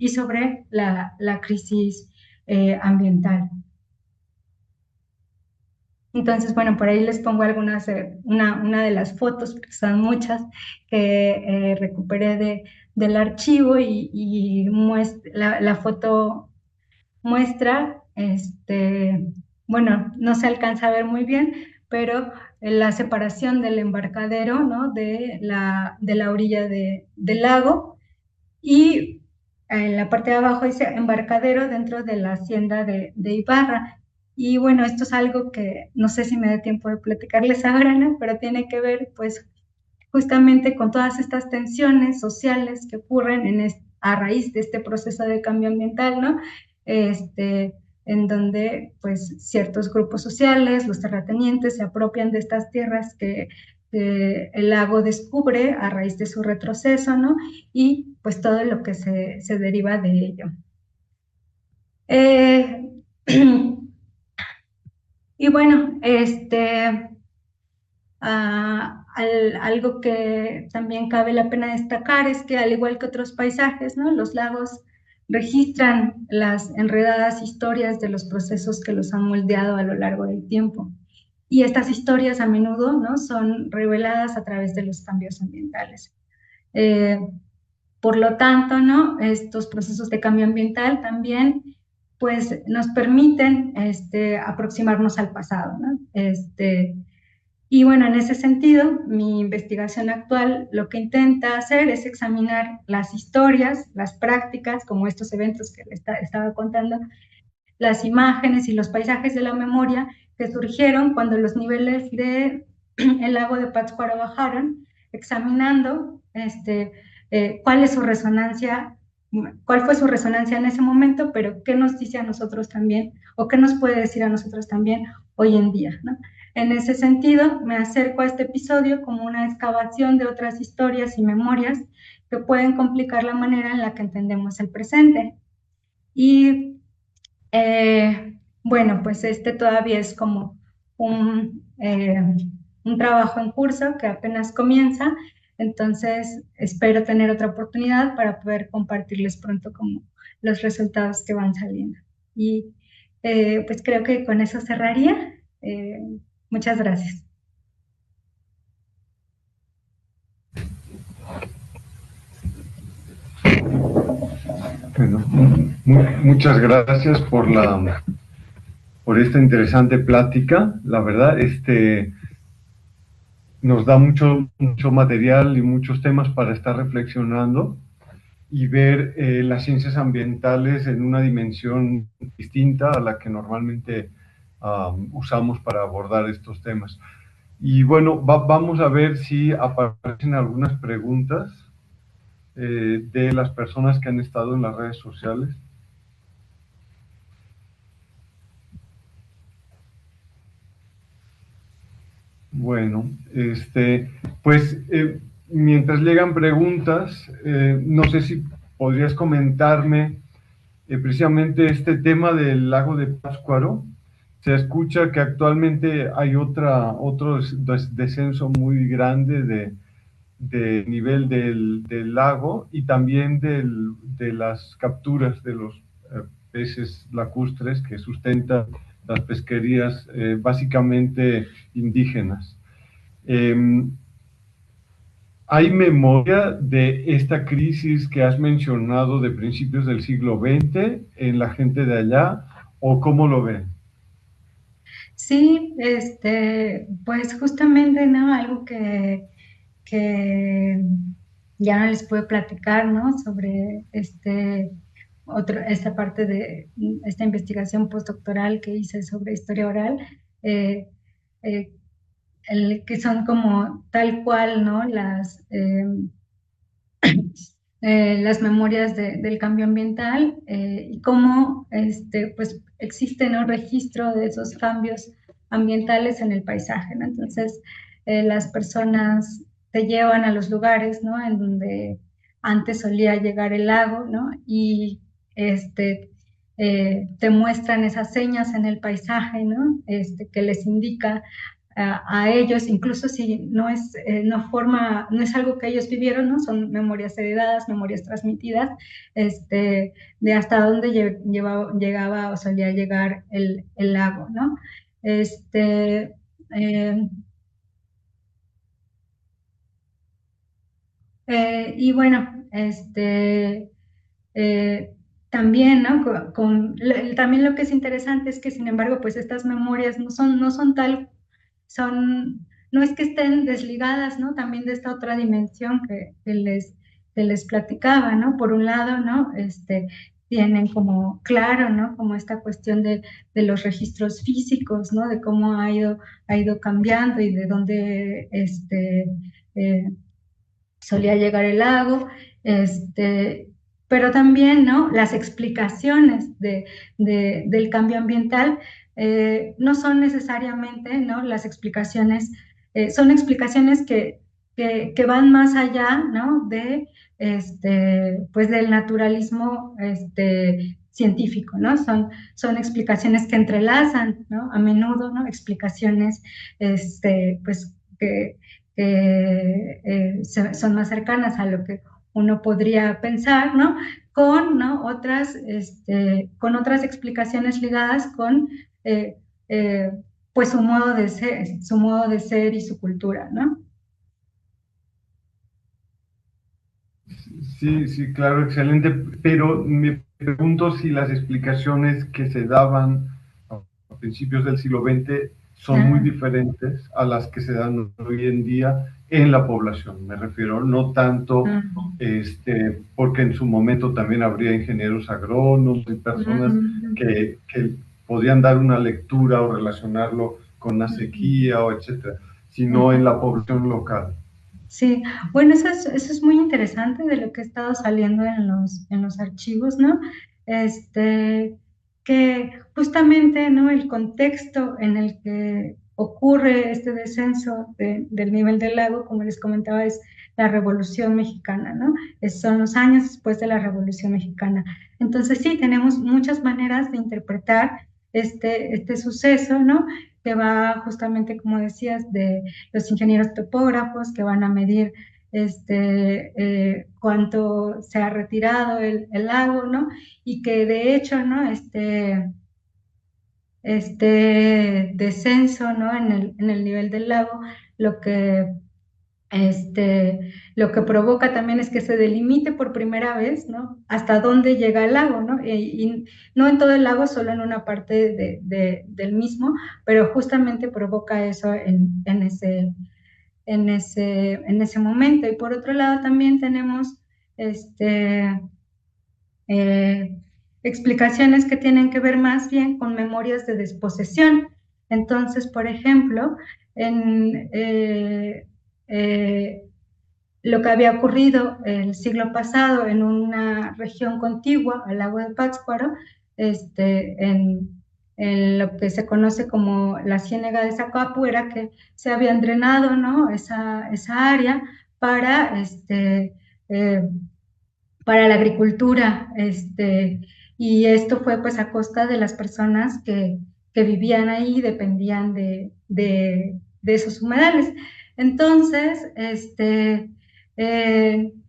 sobre la crisis ambiental. Entonces, bueno, por ahí les pongo una de las fotos, porque son muchas, que recuperé del archivo, y la foto muestra, bueno, no se alcanza a ver muy bien, pero la separación del embarcadero, ¿no? De la orilla del lago, y en la parte de abajo dice embarcadero dentro de la hacienda de Ibarra. Y bueno, esto es algo que no sé si me da tiempo de platicarles ahora, ¿no? Pero tiene que ver, pues, justamente con todas estas tensiones sociales que ocurren a raíz de este proceso de cambio ambiental, ¿no? En donde, pues, ciertos grupos sociales, los terratenientes, se apropian de estas tierras que el lago descubre a raíz de su retroceso, ¿no? Y pues todo lo que se deriva de ello. Y bueno, algo que también cabe la pena destacar es que, al igual que otros paisajes, ¿no? Los lagos registran las enredadas historias de los procesos que los han moldeado a lo largo del tiempo. Y estas historias a menudo, ¿no? Son reveladas a través de los cambios ambientales. Por lo tanto, ¿no? Estos procesos de cambio ambiental también pues nos permiten aproximarnos al pasado, ¿no? Y bueno, en ese sentido, mi investigación actual lo que intenta hacer es examinar las historias, las prácticas, como estos eventos que estaba contando, las imágenes y los paisajes de la memoria que surgieron cuando los niveles del lago de Pátzcuaro bajaron, examinando cuál es su resonancia, cuál fue su resonancia en ese momento, pero qué nos dice a nosotros también, o qué nos puede decir a nosotros también hoy en día, ¿no? En ese sentido, me acerco a este episodio como una excavación de otras historias y memorias que pueden complicar la manera en la que entendemos el presente. Y bueno, pues este todavía es como un trabajo en curso que apenas comienza, entonces espero tener otra oportunidad para poder compartirles pronto como los resultados que van saliendo. Y pues creo que con eso cerraría. Muchas gracias. Bueno, muchas gracias por esta interesante plática. La verdad, nos da mucho material y muchos temas para estar reflexionando y ver las ciencias ambientales en una dimensión distinta a la que normalmente usamos para abordar estos temas. Y bueno, vamos a ver si aparecen algunas preguntas de las personas que han estado en las redes sociales. Bueno, pues mientras llegan preguntas, no sé si podrías comentarme precisamente este tema del lago de Pátzcuaro. Se escucha que actualmente hay otro descenso muy grande de nivel del lago y también de las capturas de los peces lacustres que sustentan las pesquerías básicamente indígenas. ¿Hay memoria de esta crisis que has mencionado de principios del siglo XX en la gente de allá o cómo lo ven? Sí, pues justamente, ¿no? Algo que ya no les pude platicar, ¿no? Sobre esta parte de esta investigación postdoctoral que hice sobre historia oral, eh, eh, que son como tal cual, ¿no? Las memorias del cambio ambiental y cómo pues existe, ¿no? Registro de esos cambios ambientales en el paisaje, ¿no? Entonces, las personas te llevan a los lugares, ¿no? En donde antes solía llegar el lago, ¿no? Y te muestran esas señas en el paisaje, ¿no? Que les indica a ellos, incluso si no es algo que ellos vivieron, ¿no? Son memorias heredadas, memorias transmitidas, de hasta dónde llegaba o solía llegar el lago, ¿no? Este, eh, y bueno, eh, también, ¿no? También lo que es interesante es que, sin embargo, pues estas memorias no son no es que estén desligadas, ¿no? También de esta otra dimensión que les platicaba, ¿no? Por un lado, ¿no? Tienen como claro, ¿no? Como esta cuestión de los registros físicos, ¿no? De cómo ha ido cambiando y de dónde, eh, solía llegar el lago, pero también, ¿no? Las explicaciones del cambio ambiental no son necesariamente, ¿no? Las explicaciones, son explicaciones que van más allá, ¿no? Pues del naturalismo, científico, ¿no? Son explicaciones que entrelazan, ¿no? A menudo, ¿no? Explicaciones, pues, son más cercanas a lo que uno podría pensar, ¿no? ¿No? Con otras explicaciones ligadas con, eh, eh, pues, su modo de ser y su cultura, ¿no? Sí, sí, claro, excelente, pero me pregunto si las explicaciones que se daban a principios del siglo XX son muy Ah, diferentes a las que se dan hoy en día en la población. Me refiero no tanto mm, porque en su momento también habría ingenieros agrónomos y personas mm, que podían dar una lectura o relacionarlo con la mm, sequía o etcétera, sino en ujú. la población local. Sí, bueno, eso es muy interesante de lo que ha estado saliendo en los archivos, ¿no? Este, que justamente, ¿no? El contexto en el que ocurre este descenso del nivel del lago, como les comentaba, es la Revolución Mexicana, ¿no? Son los años después de la Revolución Mexicana. Entonces, sí, tenemos muchas maneras de interpretar este suceso, ¿no? Que va justamente, como decías, de los ingenieros topógrafos que van a medir cuánto se ha retirado el lago, ¿no? Y que de hecho, ¿no? Este descenso, ¿no? En el nivel del lago, lo que, lo que provoca también es que se delimite por primera vez, ¿no? Hasta dónde llega el lago, ¿no? Y no en todo el lago, solo en una parte del mismo, pero justamente provoca eso en ese momento. Y por otro lado también tenemos este, eh, explicaciones que tienen que ver más bien con memorias de desposesión. Entonces, por ejemplo, en lo que había ocurrido el siglo pasado en una región contigua al lago de Pátzcuaro, en lo que se conoce como la Ciénega de Zacapu, era que se habían drenado, ¿no? Esa área para, eh, para la agricultura, y esto fue pues a costa de las personas que vivían ahí y dependían de esos humedales. Entonces,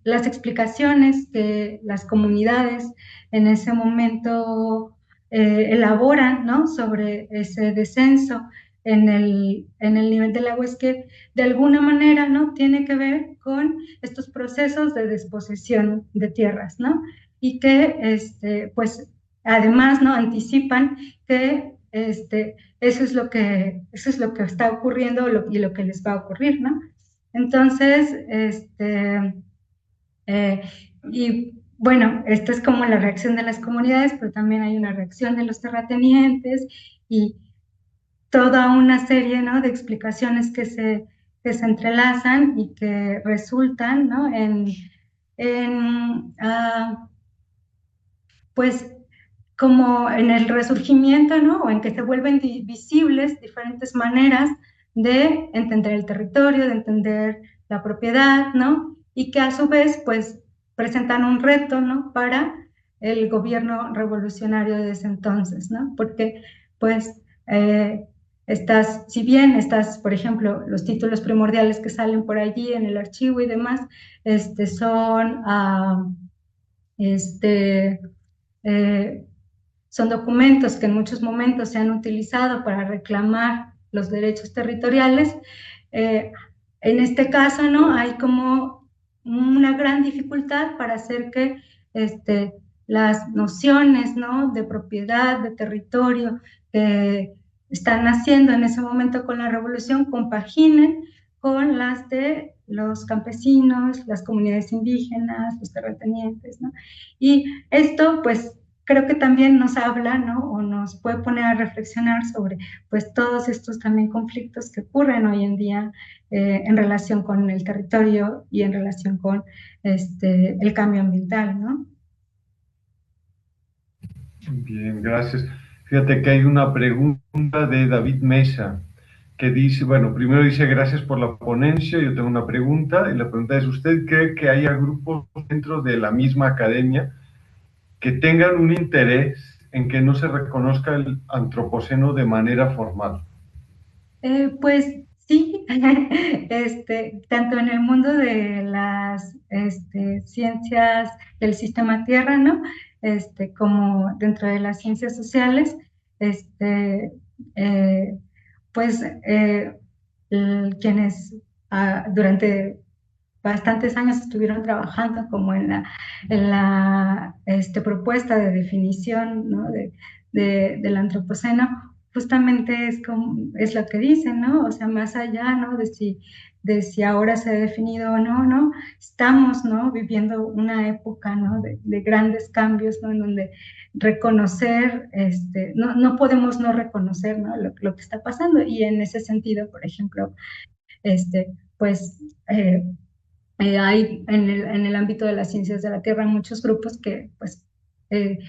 las explicaciones que las comunidades en ese momento elaboran, ¿no? Sobre ese descenso en el nivel del agua es que de alguna manera, ¿no? Tiene que ver con estos procesos de desposesión de tierras, ¿no? Y que, pues, además, ¿no? Anticipan que eso es lo que está ocurriendo y lo que les va a ocurrir, ¿no? Entonces, eh, y bueno, esta es como la reacción de las comunidades, pero también hay una reacción de los terratenientes y toda una serie, ¿no? De explicaciones que se entrelazan y que resultan, ¿no? En pues como en el resurgimiento, ¿no? O en que se vuelven visibles diferentes maneras de entender el territorio, de entender la propiedad, ¿no? Y que a su vez, pues, presentan un reto, ¿no? Para el gobierno revolucionario de ese entonces, ¿no? Porque, pues, si bien estas, por ejemplo, los títulos primordiales que salen por allí en el archivo y demás, son, este, eh, son documentos que en muchos momentos se han utilizado para reclamar los derechos territoriales. Eh, en este caso, ¿no? Hay como una gran dificultad para hacer que las nociones, ¿no? De propiedad, de territorio, que están naciendo en ese momento con la revolución, compaginen con las de los campesinos, las comunidades indígenas, los terratenientes, ¿no? Y esto, pues, creo que también nos habla, ¿no? O nos puede poner a reflexionar sobre, pues, todos estos también conflictos que ocurren hoy en día en relación con el territorio y en relación con el cambio ambiental, ¿no? Bien, gracias. Fíjate que hay una pregunta de David Mesa que dice, bueno, primero dice gracias por la ponencia, yo tengo una pregunta y la pregunta es, ¿usted cree que haya grupos dentro de la misma academia que tengan un interés en que no se reconozca el antropoceno de manera formal? Pues sí, tanto en el mundo de las ciencias del sistema Tierra, ¿no? Como dentro de las ciencias sociales, este, pues quienes durante bastantes años estuvieron trabajando como en la propuesta de definición, ¿no? Del antropoceno, justamente es lo que dicen, ¿no? O sea, más allá, ¿no? De si ahora se ha definido o no, ¿no? Estamos, ¿no? Viviendo una época, ¿no? De grandes cambios, ¿no? En donde reconocer, no podemos no reconocer, ¿no? Lo que está pasando. Y en ese sentido, por ejemplo, pues hay en el ámbito de las ciencias de la Tierra muchos grupos que pues eh,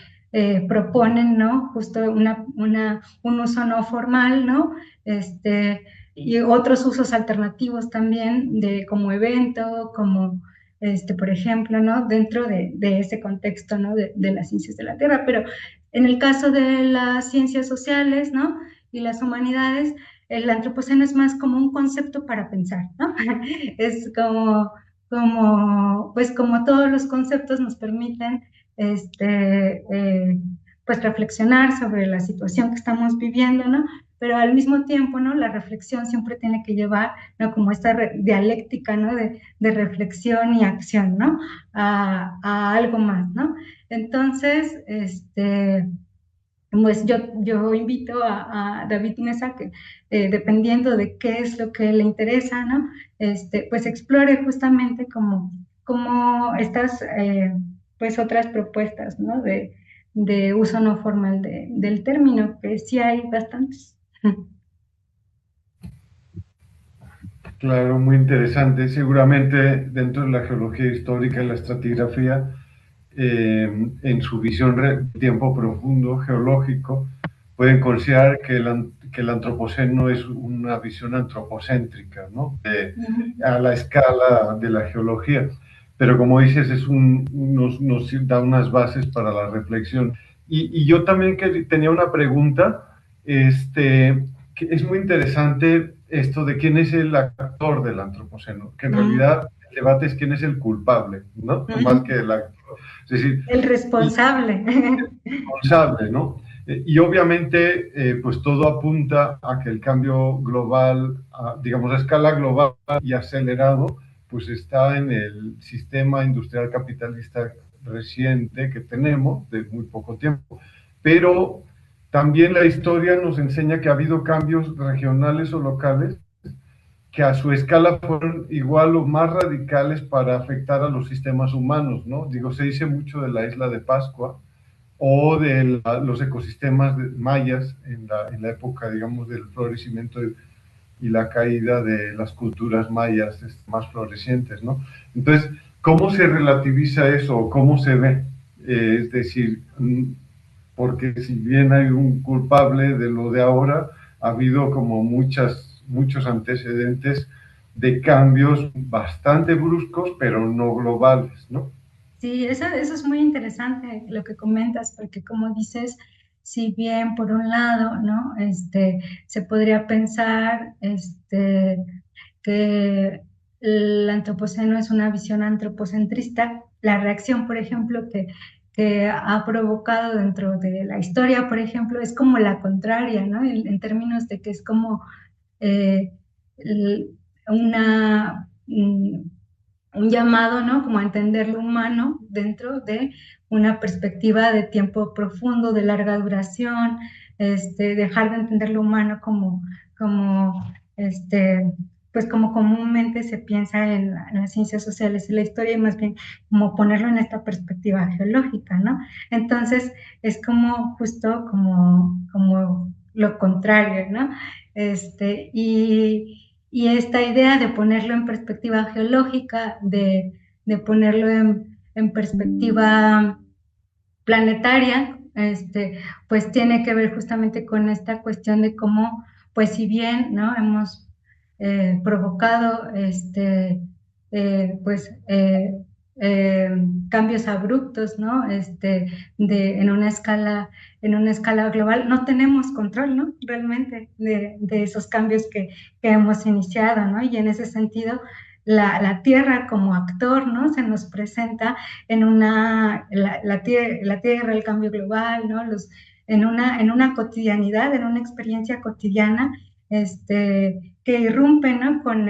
proponen, ¿no? Justo un uso no formal, ¿no? Y otros usos alternativos también como evento, como por ejemplo, ¿no? Dentro de ese contexto, ¿no? De las ciencias de la Tierra. Pero en el caso de las ciencias sociales, ¿no? Y las humanidades, el antropoceno es más como un concepto para pensar, ¿no? Es pues como todos los conceptos nos permiten pues reflexionar sobre la situación que estamos viviendo, ¿no? Pero al mismo tiempo, ¿no? La reflexión siempre tiene que llevar, ¿no? Como esta dialéctica, ¿no? De reflexión y acción, ¿no? A algo más, ¿no? Entonces, pues yo invito a David Mesa que dependiendo de qué es lo que le interesa, ¿no? Pues explore justamente como estas pues otras propuestas, ¿no? De uso no formal del término, que sí hay bastantes. Claro, muy interesante. Seguramente dentro de la geología histórica y la estratigrafía, en su visión de tiempo profundo geológico, pueden considerar que el antropoceno es una visión antropocéntrica, ¿no? A la escala de la geología. Pero como dices, nos da unas bases para la reflexión. Y yo también tenía una pregunta, que es muy interesante esto de quién es el actor del antropoceno, que en realidad el debate es quién es el culpable, ¿no? Más que el actor. Es decir, El responsable. responsable, ¿no? Y obviamente, pues todo apunta a que el cambio global, digamos a escala global y acelerado, pues está en el sistema industrial capitalista reciente que tenemos, de muy poco tiempo. Pero también la historia nos enseña que ha habido cambios regionales o locales que a su escala fueron igual o más radicales para afectar a los sistemas humanos, ¿no? Digo, se dice mucho de la isla de Pascua, o de los ecosistemas mayas en la época, digamos, del florecimiento y la caída de las culturas mayas más florecientes, ¿no? Entonces, ¿cómo se relativiza eso? ¿Cómo se ve? Es decir, porque si bien hay un culpable de lo de ahora, ha habido como muchos antecedentes de cambios bastante bruscos, pero no globales, ¿no? Sí, eso es muy interesante lo que comentas, porque como dices, si bien por un lado, ¿no? Se podría pensar, que el antropoceno es una visión antropocentrista, la reacción, por ejemplo, que ha provocado dentro de la historia, por ejemplo, es como la contraria, ¿no? En términos de que es como eh, una, un llamado, ¿no? Como a entender lo humano dentro de una perspectiva de tiempo profundo, de larga duración, dejar de entender lo humano como, pues como comúnmente se piensa en las ciencias sociales y la historia, y más bien como ponerlo en esta perspectiva geológica, ¿no? Entonces, es como justo como lo contrario, ¿no? Y esta idea de ponerlo en perspectiva geológica, de ponerlo en perspectiva planetaria, pues tiene que ver justamente con esta cuestión de cómo, pues si bien, ¿no? Hemos provocado, pues, eh, cambios abruptos, ¿no? En una escala global, no tenemos control, ¿no? Realmente de esos cambios que hemos iniciado, ¿no? Y en ese sentido, la Tierra como actor, ¿no? Se nos presenta la tierra, el cambio global, ¿no? En una cotidianidad, en una experiencia cotidiana, que irrumpe, ¿no? Con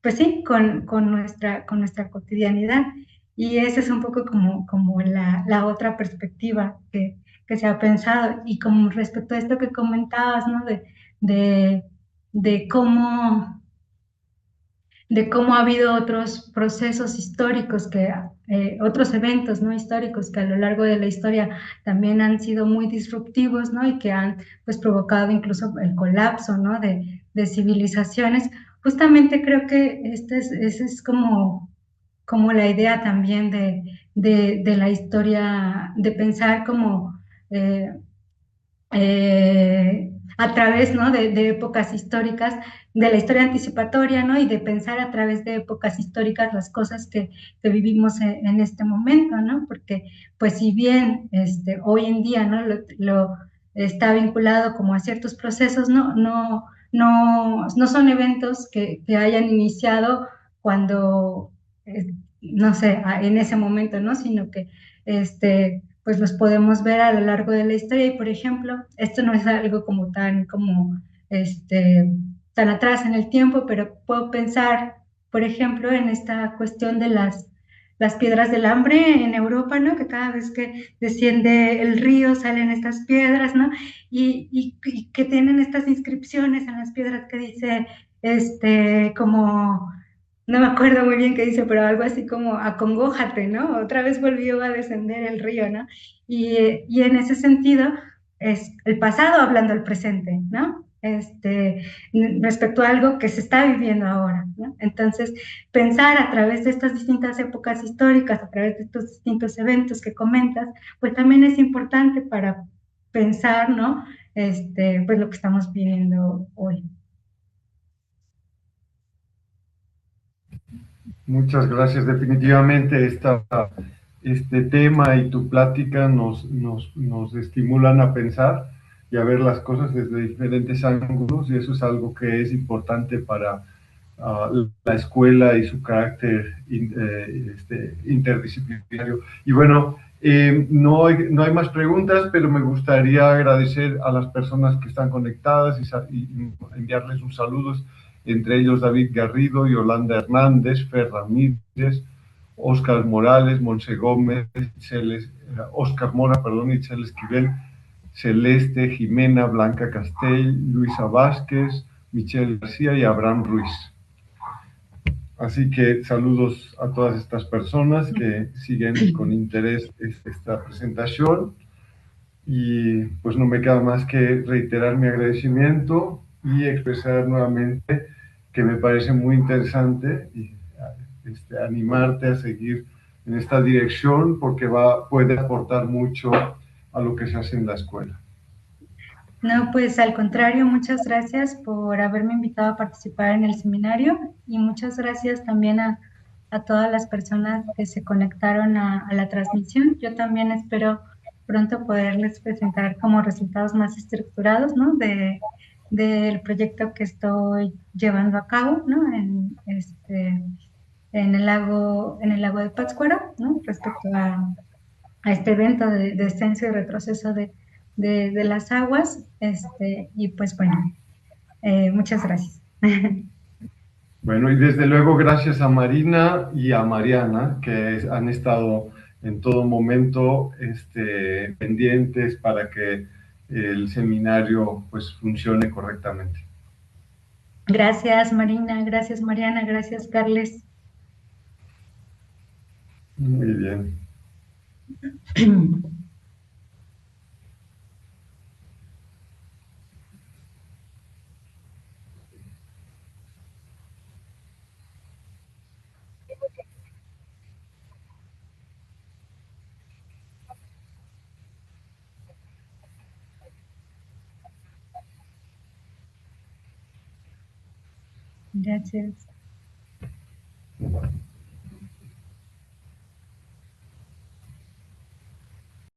pues sí, con nuestra cotidianidad. Y esa es un poco como la otra perspectiva que se ha pensado. Y como respecto a esto que comentabas, ¿no? De, de cómo de cómo ha habido otros procesos históricos otros eventos, ¿no? Históricos que a lo largo de la historia también han sido muy disruptivos, ¿no? Y que han, pues, provocado incluso el colapso, ¿no? De civilizaciones. Justamente creo que esa es como la idea también de la historia, de pensar como eh, a través, ¿no? de épocas históricas, de la historia anticipatoria, ¿no? Y de pensar a través de épocas históricas las cosas que vivimos en este momento, ¿no? Porque, pues, si bien hoy en día, ¿no? Lo está vinculado como a ciertos procesos, no son eventos que hayan iniciado cuando, no sé, en ese momento, ¿no? Sino que, pues los podemos ver a lo largo de la historia. Y por ejemplo, esto no es algo este, tan atrás en el tiempo, pero puedo pensar, por ejemplo, en esta cuestión de las piedras del hambre en Europa, ¿no? Que cada vez que desciende el río salen estas piedras, ¿no? Y que tienen estas inscripciones en las piedras que dice, como no me acuerdo muy bien qué dice, pero algo así como acongójate, ¿no? Otra vez volvió a descender el río, ¿no? Y en ese sentido es el pasado hablando al presente, ¿no? Respecto a algo que se está viviendo ahora, ¿no? Entonces, pensar a través de estas distintas épocas históricas, a través de estos distintos eventos que comentas, pues también es importante para pensar, ¿no? Pues lo que estamos viviendo hoy. Muchas gracias. Definitivamente este tema y tu plática nos estimulan a pensar y a ver las cosas desde diferentes ángulos, y eso es algo que es importante para la escuela y su carácter interdisciplinario. Y bueno, no hay más preguntas, pero me gustaría agradecer a las personas que están conectadas y enviarles un saludo, entre ellos David Garrido, Yolanda Hernández, Fer Ramírez, Óscar Morales, Monse Gómez, Óscar Mora, perdón, Itzel Esquivel, Celeste, Jimena, Blanca Castell, Luisa Vázquez, Michelle García y Abraham Ruiz. Así que saludos a todas estas personas que siguen con interés esta presentación, y pues no me queda más que reiterar mi agradecimiento y expresar nuevamente que me parece muy interesante y animarte a seguir en esta dirección, porque puede aportar mucho a lo que se hace en la escuela. No, pues al contrario, muchas gracias por haberme invitado a participar en el seminario, y muchas gracias también a todas las personas que se conectaron a la transmisión. Yo también espero pronto poderles presentar como resultados más estructurados, ¿no? Del proyecto que estoy llevando a cabo, ¿no? En el lago de Pátzcuaro, ¿no? Respecto a este evento de descenso y retroceso de las aguas. Y pues bueno, muchas gracias. Bueno, y desde luego gracias a Marina y a Mariana, que han estado en todo momento pendientes para que el seminario pues funcione correctamente. Gracias, Marina, gracias, Mariana, gracias, Carles. Muy bien. Gracias.